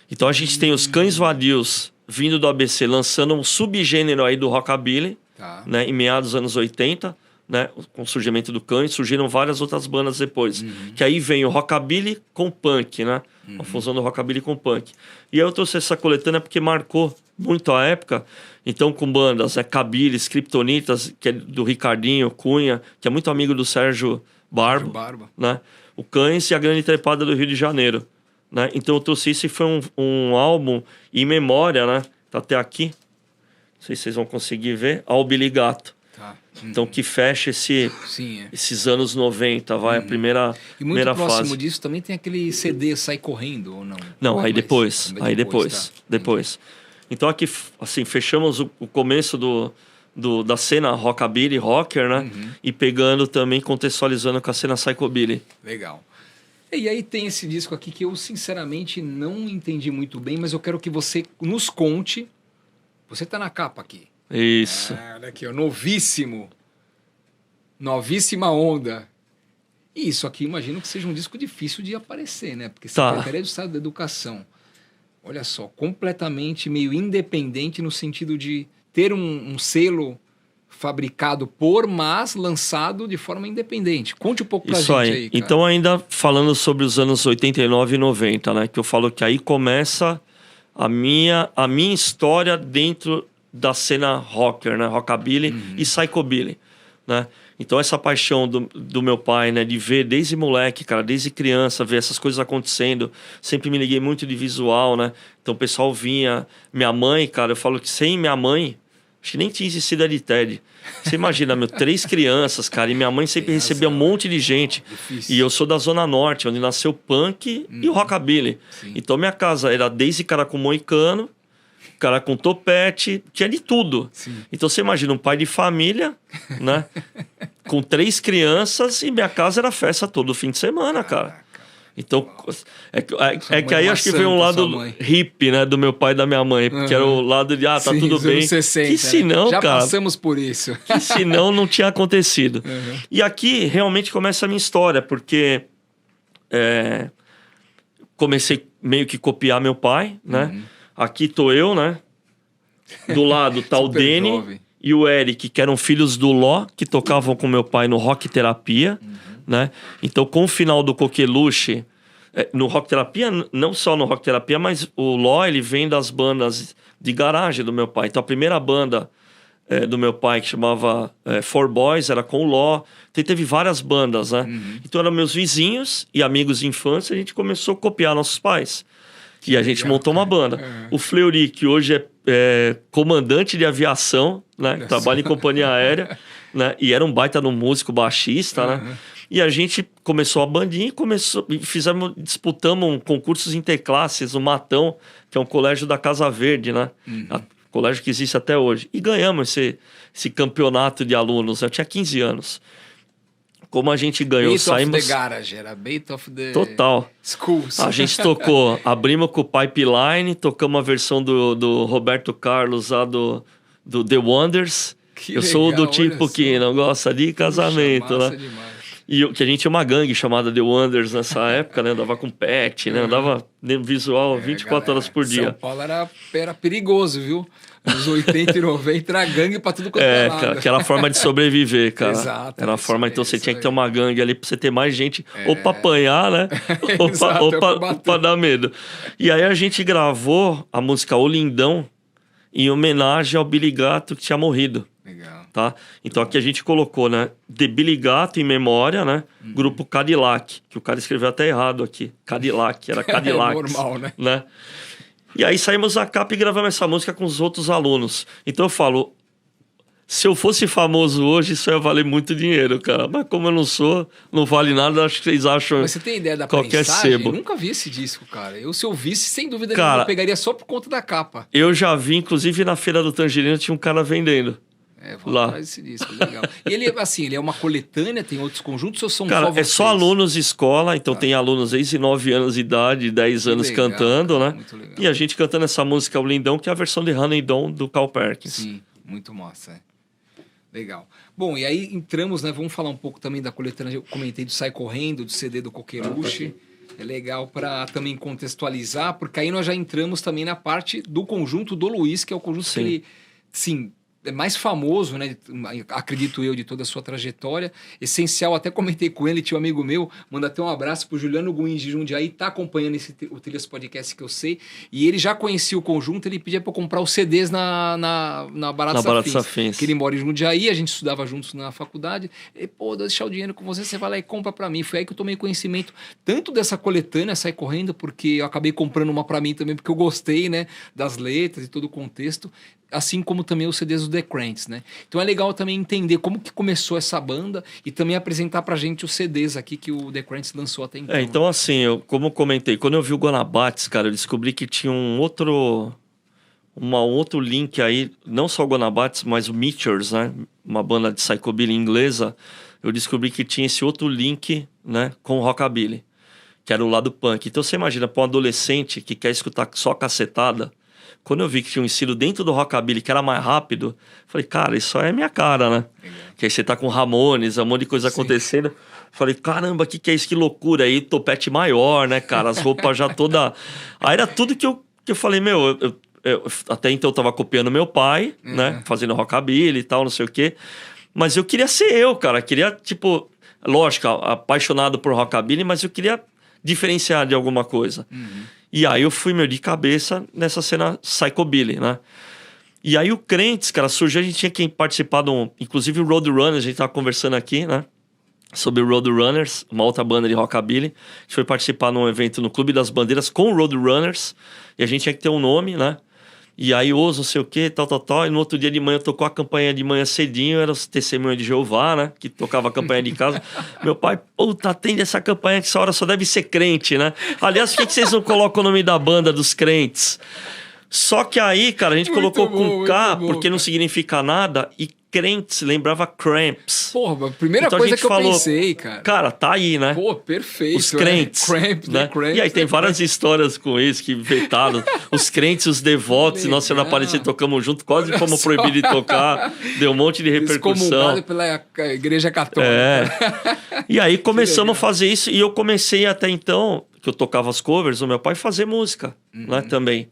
Então a gente tem os Cães Vadios vindo do ABC, lançando um subgênero aí do rockabilly, né, em meados dos anos 80, né, com o surgimento do Cães, surgiram várias outras bandas depois. Que aí vem o rockabilly com punk, né? A fusão do rockabilly com punk. E aí eu trouxe essa coletânea porque marcou muito a época. Então, com bandas, Cabiles, Kryptonitas, que é do Ricardinho Cunha, que é muito amigo do Sérgio Barba. Né? O Cães e a Grande Trepada do Rio de Janeiro. Né? Então eu trouxe isso e foi um álbum em memória, né? Tá até aqui. Não sei se vocês vão conseguir ver. Ao Billy Gatto. Então que fecha esses anos 90, vai, a primeira fase. E muito próximo disso também tem aquele CD Sai Correndo, ou não? Não, aí depois. Depois. Então aqui, assim, fechamos o começo da cena rockabilly, rocker, né? E pegando também, contextualizando com a cena psychobilly. Legal. E aí tem esse disco aqui que eu sinceramente não entendi muito bem, mas eu quero que você nos conte. Você tá na capa aqui. Isso. Olha aqui, ó, novíssimo. Novíssima onda. E isso aqui, imagino que seja um disco difícil de aparecer, né? Porque Secretaria do Estado da Educação. Olha só, completamente meio independente no sentido de ter um selo fabricado mas lançado de forma independente. Conte um pouco pra gente aí, cara. Então, ainda falando sobre os anos 89 e 90, né? Que eu falo que aí começa a minha história dentro da cena rocker, né? Rockabilly e psychobilly, né? Então essa paixão do meu pai, né, de ver desde moleque, cara, desde criança, ver essas coisas acontecendo, sempre me liguei muito de visual, né? Então o pessoal vinha, minha mãe, cara, eu falo que sem minha mãe, acho que nem tinha existido a Ted. Você imagina, 3 crianças, cara, e minha mãe sempre recebia um monte de gente. Difícil. E eu sou da Zona Norte, onde nasceu o punk e o rockabilly. Sim. Então minha casa era desde cara com moicano, cara com topete, tinha de tudo. Sim. Então você imagina, um pai de família, né? Com 3 crianças e minha casa era festa todo fim de semana, cara. Então, é que aí acho que veio um lado hippie, né? Do meu pai e da minha mãe. Porque era o lado de, tá Sim, tudo bem. 60, que senão, já cara... Já passamos por isso. Que senão não tinha acontecido. E aqui realmente começa a minha história, porque... comecei meio que copiar meu pai, né? Aqui tô eu, né? Do lado tá o Deni jovem. E o Eric, que eram filhos do Ló, que tocavam com meu pai no Rock Terapia, né? Então, com o final do Coqueluche, no Rock Terapia, não só no Rock Terapia, mas o Ló, ele vem das bandas de garagem do meu pai. Então, a primeira banda do meu pai, que chamava Four Boys, era com o Ló. Então, teve várias bandas, né? Então, eram meus vizinhos e amigos de infância, a gente começou a copiar nossos pais. E a gente montou uma banda. O Fleury, que hoje é comandante de aviação, né? Trabalha em companhia aérea, né? E era um baita no músico baixista, né? E a gente começou a bandinha e disputamos concursos interclasses no Matão, que é um colégio da Casa Verde, né? Colégio que existe até hoje. E ganhamos esse campeonato de alunos. Eu tinha 15 anos. Como a gente ganhou, saímos... Bait of the Garage, era Bait of the... Total. Schools. A gente tocou, abrimos com o Pipeline, tocamos a versão do Roberto Carlos lá do The Wonders. Eu sou do tipo que não gosta de casamento, né? Demais. E que a gente tinha uma gangue chamada The Wonders nessa época, né? Andava com pet, né? Andava visual 24 horas por dia. São Paulo era perigoso, viu? Nos 80 e 90 era gangue pra tudo quanto é lado. Cara, que era a forma de sobreviver, cara. Exato. Era a forma, então você tinha que ter uma gangue ali pra você ter mais gente, ou pra apanhar, né? ou pra dar medo. E aí a gente gravou a música O Lindão em homenagem ao Billy Gato, que tinha morrido. Legal. Tá? Então aqui a gente colocou, né? The Billy Gato em memória, né? Grupo Cadillac, que o cara escreveu até errado aqui. Cadillac, era Cadillac. Normal, né? E aí saímos da capa e gravamos essa música com os outros alunos. Então eu falo, se eu fosse famoso hoje, isso ia valer muito dinheiro, cara. Mas como eu não sou, não vale nada, acho que vocês acham. Mas você tem ideia da qualquer sebo. Eu nunca vi esse disco, cara. Se eu visse, sem dúvida, eu pegaria só por conta da capa. Eu já vi, inclusive na Feira do Tangerina tinha um cara vendendo. Vou atrás desse disco, legal. E ele, assim, ele é uma coletânea, tem outros conjuntos ou são cara, só vocês? É só alunos de escola, então tem alunos desde 9 anos de idade, 10 anos legal, cantando, cara, né? Muito legal. E a gente cantando essa música O Lindão, que é a versão de Honey Dawn do Carl Perkins. Sim, muito massa, Legal. Bom, e aí entramos, né? Vamos falar um pouco também da coletânea, eu comentei do Sai Correndo, do CD do Coqueluche. É legal para também contextualizar, porque aí nós já entramos também na parte do conjunto do Luiz, que é o conjunto que ele, sim, é mais famoso, né? Acredito eu, de toda a sua trajetória. Essencial, até comentei com ele, tinha um amigo meu, manda até um abraço pro Juliano Guins de Jundiaí, tá acompanhando o Trilhas Podcast que eu sei, e ele já conhecia o conjunto, ele pedia para eu comprar os CDs na Barata Safins, que ele mora em Jundiaí, a gente estudava juntos na faculdade, e pô, deixar o dinheiro com você vai lá e compra para mim. Foi aí que eu tomei conhecimento tanto dessa coletânea, Sai Correndo, porque eu acabei comprando uma para mim também, porque eu gostei, né, das letras e todo o contexto, assim como também os CDs do The Cranks, né? Então é legal também entender como que começou essa banda e também apresentar pra gente os CDs aqui que o The Cranks lançou até então. Então assim, como eu comentei, quando eu vi o Guanabates, cara, eu descobri que tinha um outro link aí, não só o Guanabates, mas o Meteors, né? Uma banda de psychobilly inglesa. Eu descobri que tinha esse outro link, né, com o rockabilly, que era o lado punk. Então você imagina, para um adolescente que quer escutar só cacetada, quando eu vi que tinha um estilo dentro do rockabilly que era mais rápido, falei, cara, isso é minha cara, né? Que aí você tá com Ramones, um monte de coisa acontecendo. Falei, caramba, que é isso? Que loucura. Aí topete maior, né, cara? As roupas já toda... Aí era tudo que eu falei, meu... Eu até então eu tava copiando meu pai, né? Fazendo rockabilly e tal, não sei o quê. Mas eu queria ser eu, cara. Queria, tipo... Lógico, apaixonado por rockabilly, mas eu queria diferenciar de alguma coisa. E aí eu fui, de cabeça nessa cena psychobilly, né? E aí o Crentes, cara, surgiu, a gente tinha que participar de inclusive o Roadrunners, a gente tava conversando aqui, né? Sobre o Roadrunners, uma outra banda de rockabilly. A gente foi participar num evento no Clube das Bandeiras com o Roadrunners, e a gente tinha que ter um nome, né? E aí, não sei o que, tal. E no outro dia de manhã, tocou a campanha de manhã cedinho, era os Testemunha de Jeová, né? Que tocava a campanha de casa. Meu pai, puta, atende essa campanha que essa hora só deve ser crente, né? Aliás, por que vocês não colocam o nome da banda dos crentes? Só que aí, cara, a gente colocou com K, porque não significa nada, e Crentes lembrava Cramps. Porra, a primeira coisa que eu pensei, cara. Cara, tá aí, né? Pô, perfeito. Os crentes. Cramps, né? Cramps, e aí tem várias histórias com isso que inventaram. Os crentes, os devotos, Nossa Senhora Aparecida, tocamos junto, quase fomos proibidos de tocar. Deu um monte de repercussão. Excomungado pela Igreja Católica. E aí começamos a fazer isso. E eu comecei até então, que eu tocava as covers, o meu pai fazer música, né, também.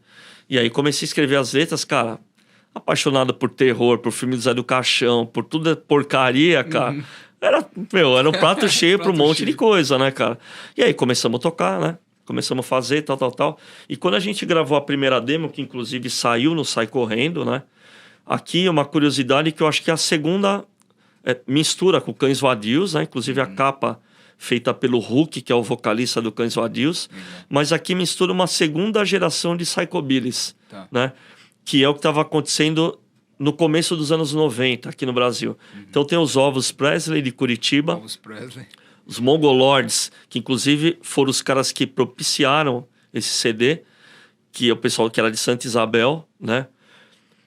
E aí comecei a escrever as letras, cara... Apaixonado por terror, por filme do Zé do Caixão, por tudo porcaria, cara. Era um prato cheio para um monte de coisa, né, cara? E aí começamos a tocar, né? Começamos a fazer, tal. E quando a gente gravou a primeira demo, que inclusive saiu no Sai Correndo, né? Aqui uma curiosidade que eu acho que a segunda mistura com Cães Vadios, né? Inclusive a capa feita pelo Hulk, que é o vocalista do Cães Vadios. Mas aqui mistura uma segunda geração de psychobillys, né? Que é o que estava acontecendo no começo dos anos 90 aqui no Brasil. Então tem os Elvis Presley de Curitiba, os Mongoloids, que inclusive foram os caras que propiciaram esse CD, que é o pessoal que era de Santa Isabel, né?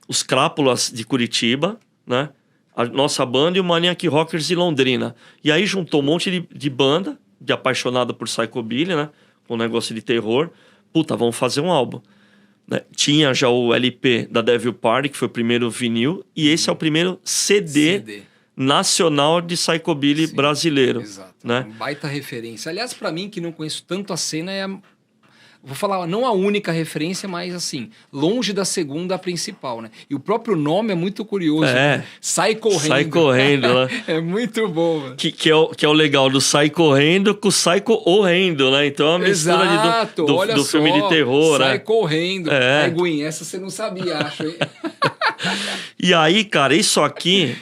Os Crápulas de Curitiba, né? A nossa banda e o Maniac Rockers de Londrina. E aí juntou um monte de banda, de apaixonado por psychobilly, né? Com um negócio de terror. Puta, vamos fazer um álbum. Né? Tinha já o LP da Devil Party, que foi o primeiro vinil, e esse é o primeiro CD nacional de psychobilly brasileiro. Exato. Né? Uma baita referência. Aliás, para mim, que não conheço tanto a cena, vou falar, não a única referência, mas assim, longe da segunda, a principal, né? E o próprio nome é muito curioso. Né? Sai Correndo. Sai Correndo, né? É muito bom, mano. Que é o legal do Sai Correndo com Psycho Horrendo, né? Então é uma mistura do filme de terror, Sai né? Correndo. É, Gwen, essa você não sabia, acho, hein? E aí, cara, isso aqui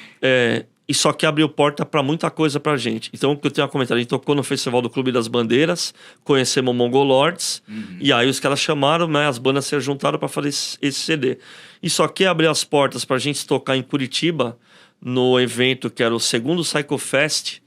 abriu porta para muita coisa pra gente. Então, o que eu tenho a comentar, a gente tocou no Festival do Clube das Bandeiras, conhecemos o Mongoloids, e aí os caras chamaram, né, as bandas se juntaram para fazer esse CD. Isso aqui abriu as portas pra gente tocar em Curitiba, no evento que era o segundo Psycho Fest,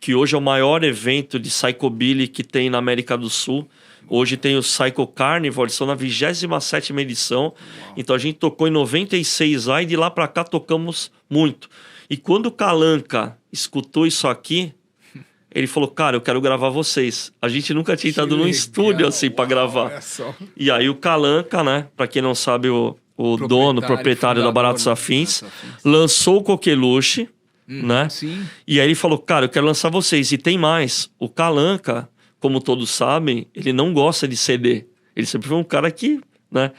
que hoje é o maior evento de psychobilly que tem na América do Sul. Hoje tem o Psycho Carnival, eles estão na 27ª edição. Uau. Então a gente tocou em 96 lá e de lá pra cá tocamos muito. E quando o Kalanka escutou isso aqui, ele falou, cara, eu quero gravar vocês. A gente nunca tinha entrado num estúdio assim pra gravar. E aí o Kalanka, né, pra quem não sabe, o proprietário da Baratos Afins, lançou o Coqueluche, né? Sim. E aí ele falou, cara, eu quero lançar vocês. E tem mais, o Kalanka, como todos sabem, ele não gosta de CD. Ele sempre foi um cara que, né,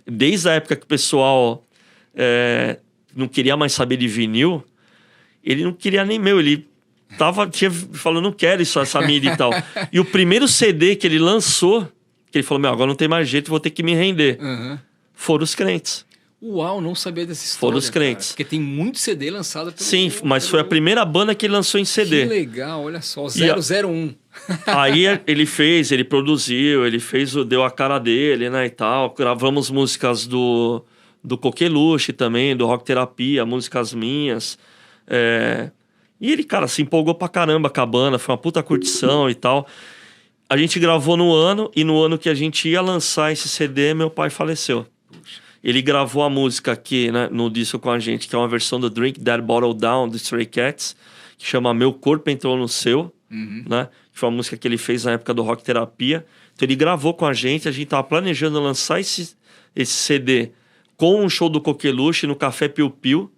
desde a época que o pessoal não queria mais saber de vinil, ele não queria nem ele falou, não quero essa mídia e tal. E o primeiro CD que ele lançou, que ele falou, agora não tem mais jeito, vou ter que me render. Foram os Crentes. Uau, não sabia dessa história. Foram os Crentes. Cara, porque tem muito CD lançado pelo... Sim, mas foi a primeira banda que ele lançou em CD. Que legal, olha só, 001. Aí ele produziu, deu a cara dele, né, e tal. Gravamos músicas do Coqueluche também, do Rock Terapia, músicas minhas. E ele, cara, se empolgou pra caramba com a banda, foi uma puta curtição e tal. A gente gravou no ano, e no ano que a gente ia lançar esse CD, meu pai faleceu. Ele gravou a música aqui, né, no disco com a gente, que é uma versão do Drink That Bottle Down, do Stray Cats, que chama Meu Corpo Entrou no Seu, né? Que foi uma música que ele fez na época do Rock Terapia. Então ele gravou com a gente tava planejando lançar esse CD com um show do Coqueluche no Café Piu Piu,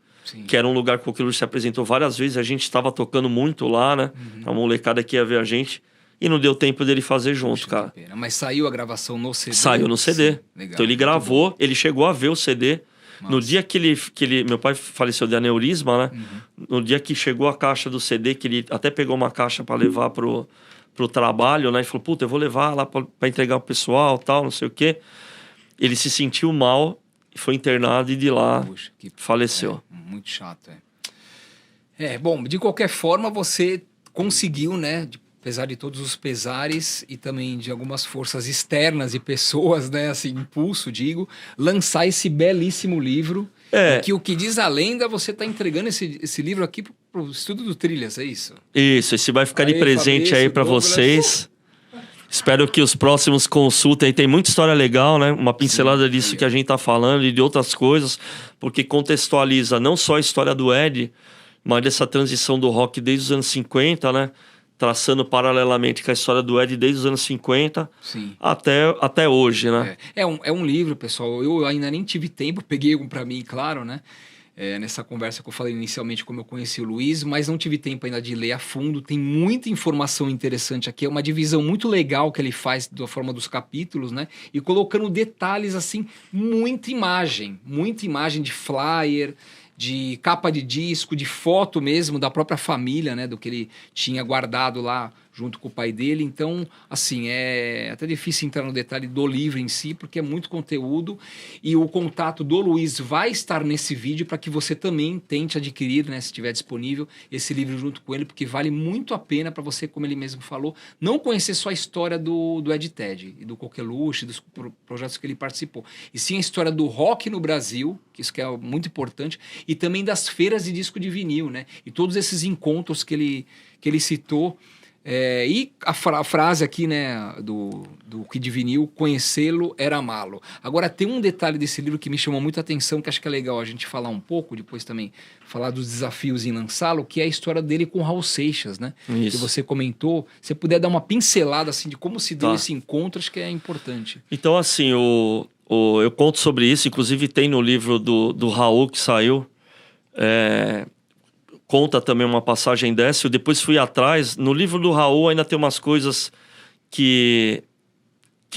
que era um lugar que o Coqueluche se apresentou várias vezes, a gente estava tocando muito lá, né? A molecada que ia ver a gente. E não deu tempo dele fazer junto, cara. Mas saiu a gravação no CD? Saiu no CD. Legal, então ele gravou, ele chegou a ver o CD. Nossa. No dia que ele... Meu pai faleceu de aneurisma, né? No dia que chegou a caixa do CD, que ele até pegou uma caixa para levar pro trabalho, né? E falou, puta, eu vou levar lá para entregar pro pessoal, tal, não sei o quê. Ele se sentiu mal foi internado e de lá faleceu. Muito chato, bom, de qualquer forma, você conseguiu, né, apesar de todos os pesares e também de algumas forças externas e pessoas, né, assim, impulso, digo, lançar esse belíssimo livro. Que o que diz a lenda, você está entregando esse livro aqui para o Estudo do Trilhas, é isso? Isso, esse vai ficar de presente Fabrício, aí para vocês. Espero que os próximos consultem. Tem muita história legal, né? Uma pincelada disso que a gente tá falando e de outras coisas, porque contextualiza não só a história do Ed, mas dessa transição do rock desde os anos 50, né? Traçando paralelamente com a história do Ed desde os anos 50 até hoje, né? É um livro, pessoal. Eu ainda nem tive tempo, peguei um para mim, claro, né? Nessa conversa que eu falei inicialmente como eu conheci o Luiz, mas não tive tempo ainda de ler a fundo. Tem muita informação interessante aqui, é uma divisão muito legal que ele faz da forma dos capítulos, né? E colocando detalhes assim, muita imagem de flyer, de capa de disco, de foto mesmo da própria família, né? Do que ele tinha guardado lá junto com o pai dele. Então, assim, é até difícil entrar no detalhe do livro em si, porque é muito conteúdo e o contato do Luiz vai estar nesse vídeo para que você também tente adquirir, né, se estiver disponível, esse livro junto com ele, porque vale muito a pena para você, como ele mesmo falou, não conhecer só a história do Ed Ted e do Coqueluche, dos projetos que ele participou, e sim a história do rock no Brasil, que isso que é muito importante, e também das feiras de disco de vinil, né, e todos esses encontros que ele citou. E a frase aqui, né, do Kid Vinil, conhecê-lo era amá-lo. Agora tem um detalhe desse livro que me chamou muita atenção, que acho que é legal a gente falar um pouco, depois também falar dos desafios em lançá-lo, que é a história dele com o Raul Seixas, né? Isso. Que você comentou. Se puder dar uma pincelada assim de como se deu esse encontro, acho que é importante. Então, assim, eu conto sobre isso, inclusive tem no livro do Raul que saiu. Conta também uma passagem dessa. Eu depois fui atrás. No livro do Raul ainda tem umas coisas que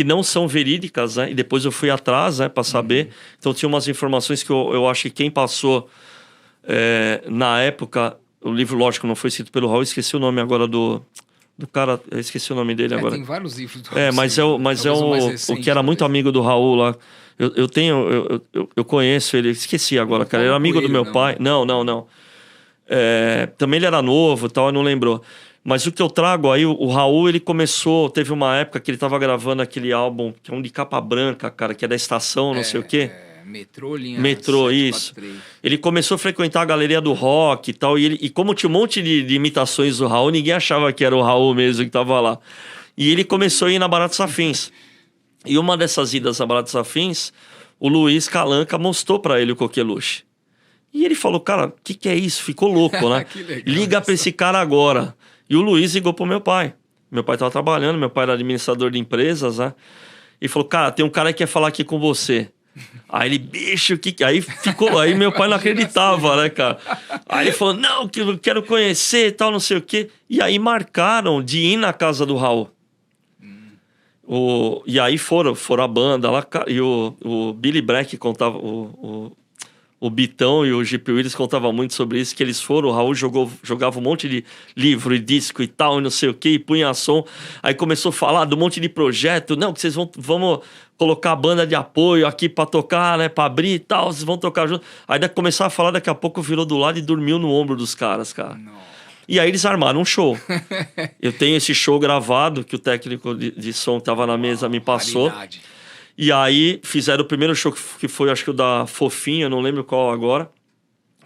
não são verídicas, né? E depois eu fui atrás, né, para saber. Então tinha umas informações que eu acho que quem passou na época... O livro, lógico, não foi escrito pelo Raul. Esqueci o nome agora do cara. Eu esqueci o nome dele agora. Tem vários livros do Raul. Mas o que era muito amigo do Raul lá. Eu conheço ele. Esqueci agora, cara. Ele era amigo do meu pai. Não. Também ele era novo e tal, não lembrou. Mas o que eu trago aí, o Raul, ele começou... Teve uma época que ele tava gravando aquele álbum, que é um de capa branca, cara, que é da Estação, não sei o quê. Metrô, isso. Ele começou a frequentar a galeria do rock e tal, e como tinha um monte de imitações do Raul, ninguém achava que era o Raul mesmo que tava lá. E ele começou a ir na Baratos Afins. E uma dessas idas na Baratos Afins, o Luiz Calanca mostrou pra ele o Coqueluche. E ele falou, cara, o que é isso? Ficou louco, né? Liga pra esse cara agora. E o Luiz ligou pro meu pai. Meu pai tava trabalhando, meu pai era administrador de empresas, né? E falou, cara, tem um cara que quer falar aqui com você. Aí ele, bicho, aí ficou... Aí meu pai não acreditava, né, cara? Aí ele falou, não, que eu quero conhecer e tal, não sei o quê. E aí marcaram de ir na casa do Raul. E aí foram a banda lá, e o Billy Black contava... O Bitão e o Jeep Willis contavam muito sobre isso, que eles foram, o Raul jogava um monte de livro e disco e tal, e não sei o que, e punha som. Aí começou a falar de um monte de projeto, não, que vocês vamos colocar a banda de apoio aqui pra tocar, né, pra abrir e tal, vocês vão tocar junto. Aí começou a falar, daqui a pouco virou do lado e dormiu no ombro dos caras, cara. Não. E aí eles armaram um show. Eu tenho esse show gravado, que o técnico de som que tava na mesa me passou. Raridade. E aí fizeram o primeiro show, que foi, acho que o da Fofinha, não lembro qual agora.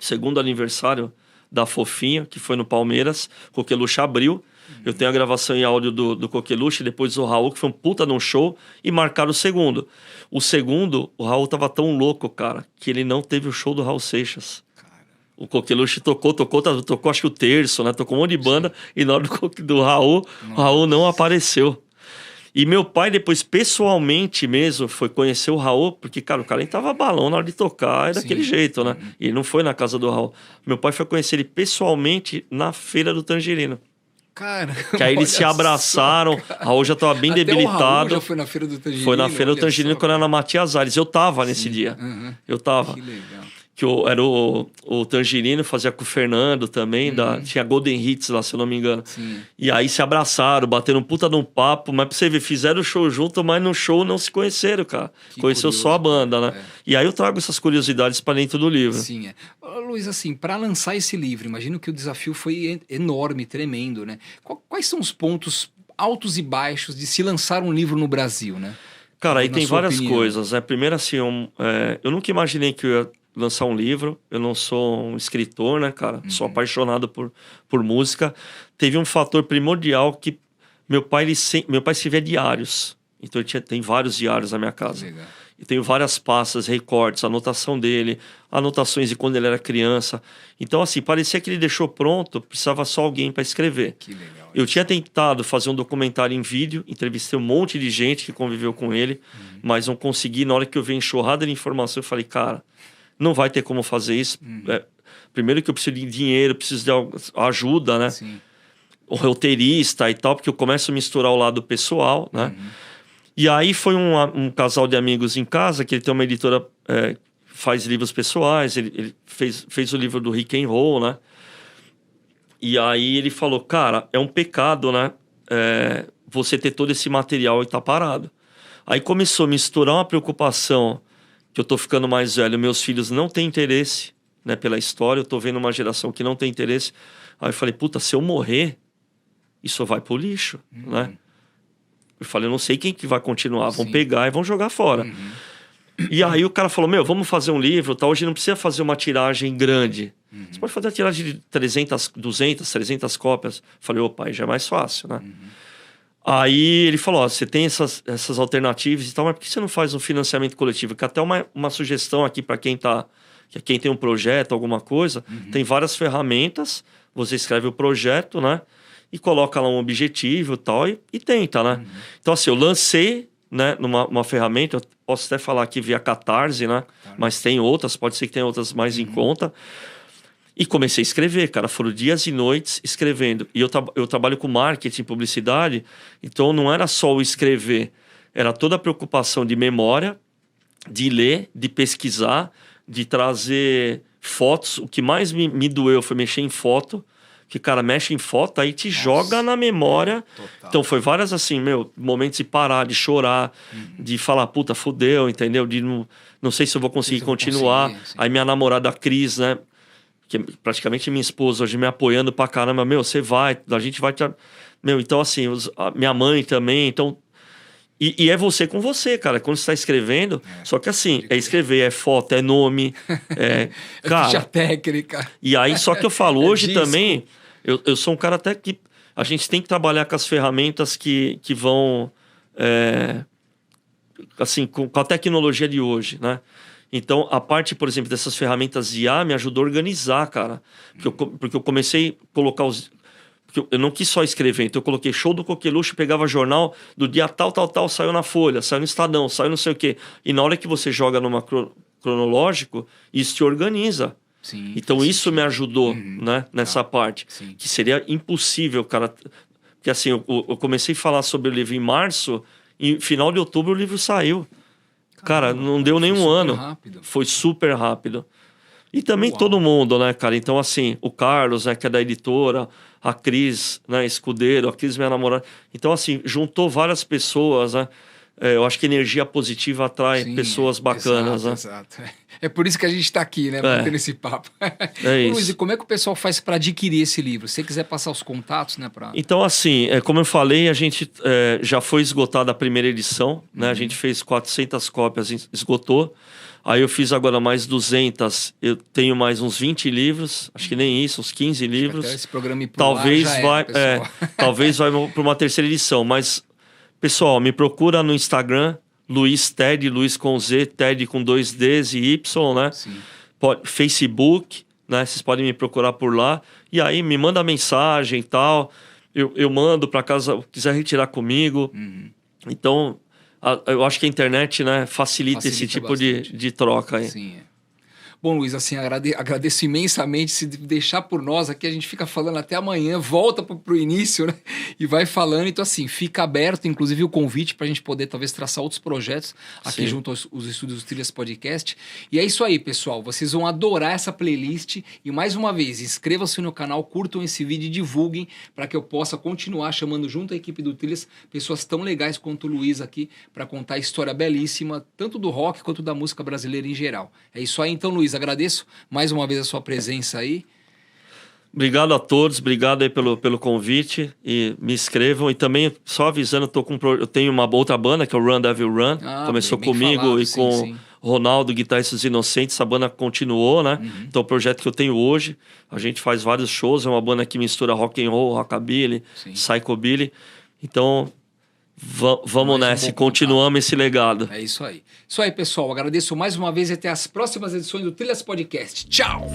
Segundo aniversário da Fofinha, que foi no Palmeiras. Coqueluche abriu. Eu tenho a gravação em áudio do Coqueluche, depois o Raul, que foi um puta num show, e marcaram o segundo. O segundo, o Raul tava tão louco, cara, que ele não teve o show do Raul Seixas. O Coqueluche tocou acho que o terço, né? Tocou um monte de banda. Sim. E na hora do Raul, o Raul não apareceu. E meu pai, depois, pessoalmente mesmo, foi conhecer o Raul, porque, cara, o cara tava balão na hora de tocar, daquele jeito, né? E ele não foi na casa do Raul. Meu pai foi conhecer ele pessoalmente na Feira do Tangerino. Cara, que aí eles se abraçaram, Raul já tava bem debilitado. O Raul já foi na Feira do Tangerino. Foi na Feira do Tangerino quando era na Matias Aires. Eu tava nesse dia. Eu tava. Que legal. que era o Tangerino, fazia com o Fernando também, tinha Golden Hits lá, se eu não me engano. Sim. E aí se abraçaram, bateram um puta de um papo, mas pra você ver, fizeram o show junto, mas no show não se conheceram, cara. Conheceu só a banda, né? E aí eu trago essas curiosidades pra dentro do livro. Sim, Luiz, assim, para lançar esse livro, imagino que o desafio foi enorme, tremendo, né? Quais são os pontos altos e baixos de se lançar um livro no Brasil, né? Cara, aí tem várias coisas, né? Primeiro, assim, eu nunca imaginei que eu ia lançar um livro. Eu não sou um escritor, né, cara? Sou apaixonado por música. Teve um fator primordial que meu pai escrevia diários. Então tem vários diários na minha casa. Legal. E tenho várias pastas, recortes, anotação dele, anotações de quando ele era criança. Então, assim, parecia que ele deixou pronto, precisava só alguém para escrever. Que legal. Eu tinha tentado fazer um documentário em vídeo, entrevistei um monte de gente que conviveu com ele, mas não consegui. Na hora que eu vi a enxurrada de informação, eu falei, cara, não vai ter como fazer isso. Primeiro que eu preciso de dinheiro, preciso de ajuda, né? Sim. O roteirista e tal, porque eu começo a misturar o lado pessoal, né? E aí foi um casal de amigos em casa, que ele tem uma editora, faz livros pessoais, ele fez o livro do Rick and Roll, né? E aí ele falou, cara, é um pecado, né? Você ter todo esse material e tá parado. Aí começou a misturar uma preocupação, que eu tô ficando mais velho, meus filhos não têm interesse, né, pela história, eu tô vendo uma geração que não tem interesse. Aí eu falei, puta, se eu morrer, isso vai pro lixo, né? Eu falei, eu não sei quem que vai continuar, vão pegar e vão jogar fora. E aí o cara falou, vamos fazer um livro, tá? Hoje não precisa fazer uma tiragem grande. Você pode fazer a tiragem de 300, 200, 300 cópias. Eu falei, opa, aí já é mais fácil, né? Aí ele falou, você tem essas alternativas e tal, mas por que você não faz um financiamento coletivo? Que até uma sugestão aqui para quem tem um projeto, alguma coisa, tem várias ferramentas, você escreve o projeto, né? E coloca lá um objetivo e tal, e tenta, né? Então, assim, eu lancei, né, numa ferramenta, eu posso até falar aqui via Catarse, né? Mas tem outras, pode ser que tenha outras mais em conta. E comecei a escrever, cara. Foram dias e noites escrevendo. E eu trabalho com marketing, publicidade, então não era só o escrever, era toda a preocupação de memória, de ler, de pesquisar, de trazer fotos. O que mais me doeu foi mexer em foto, que, cara, mexe em foto, aí te joga na memória. Total. Então, foi várias, assim, momentos de parar, de chorar, de falar, puta, fudeu, entendeu? De não sei se eu vou conseguir continuar. Aí minha namorada, Cris, né? Que é praticamente minha esposa hoje me apoiando pra caramba. Você vai, a gente vai... então, assim, minha mãe também, então... E é você com você, cara, quando você tá escrevendo. Só que assim, escrever, é foto, é nome, cara, ficha técnica. E aí, só que eu falo, hoje também, eu sou um cara até que a gente tem que trabalhar com as ferramentas que vão, assim, com a tecnologia de hoje, né? Então, a parte, por exemplo, dessas ferramentas IA me ajudou a organizar, cara. Porque eu comecei a colocar eu não quis só escrever, então eu coloquei show do Coqueluche, pegava jornal, do dia tal, saiu na Folha, saiu no Estadão, saiu não sei o quê. E na hora que você joga numa cronológico, isso te organiza. Sim, então isso me ajudou, né, nessa parte. Sim. Que seria impossível, cara. Porque assim, eu comecei a falar sobre o livro em março, e final de outubro o livro saiu. Cara, não deu nenhum ano. Rápido. Foi super rápido. E também todo mundo, né, cara? Então, assim, o Carlos, né, que é da editora, a Cris, né, Escudeiro, a Cris, minha namorada. Então, assim, juntou várias pessoas, né? Eu acho que energia positiva atrai pessoas bacanas, né? Exato. É por isso que a gente está aqui, né? Mantendo esse papo. Isso. Luiz, e como é que o pessoal faz para adquirir esse livro? Se você quiser passar os contatos, né? Então, assim, como eu falei, a gente já foi esgotada a primeira edição, né? A gente fez 400 cópias, esgotou. Aí eu fiz agora mais 200, eu tenho mais uns 20 livros, acho que nem isso, uns 15 livros. Até esse programa ir pro talvez ar já vai, talvez vai para uma terceira edição, mas pessoal, me procura no Instagram, Luiz Ted, Luiz com Z, Ted com 2 Ds e Y, né? Sim. Facebook, né? Vocês podem me procurar por lá. E aí me manda mensagem e tal. Eu mando para casa, quiser retirar comigo. Então, eu acho que a internet, né, facilita esse tipo de troca aí. Sim. Bom, Luiz, assim, agradeço imensamente. Se deixar por nós aqui, a gente fica falando até amanhã, volta pro início, né? E vai falando. Então, assim, fica aberto, inclusive, o convite para a gente poder, talvez, traçar outros projetos aqui junto aos estúdios do Trilhas Podcast. E é isso aí, pessoal. Vocês vão adorar essa playlist. E, mais uma vez, inscrevam-se no canal, curtam esse vídeo e divulguem para que eu possa continuar chamando junto à equipe do Trilhas pessoas tão legais quanto o Luiz aqui para contar a história belíssima, tanto do rock quanto da música brasileira em geral. É isso aí, então, Luiz. Agradeço mais uma vez a sua presença aí. Obrigado a todos, obrigado aí pelo convite e me inscrevam. E também, só avisando, eu tenho uma outra banda que é o Run Devil Run. Começou bem comigo falado, e com Ronaldo, Guitarristas Inocentes. Essa banda continuou, né? Então, o projeto que eu tenho hoje, a gente faz vários shows. É uma banda que mistura rock and roll, rockabilly, psychobilly. Então, vamos nessa e continuamos esse legado. É isso aí. Isso aí, pessoal. Agradeço mais uma vez e até as próximas edições do Trilhas Podcast. Tchau!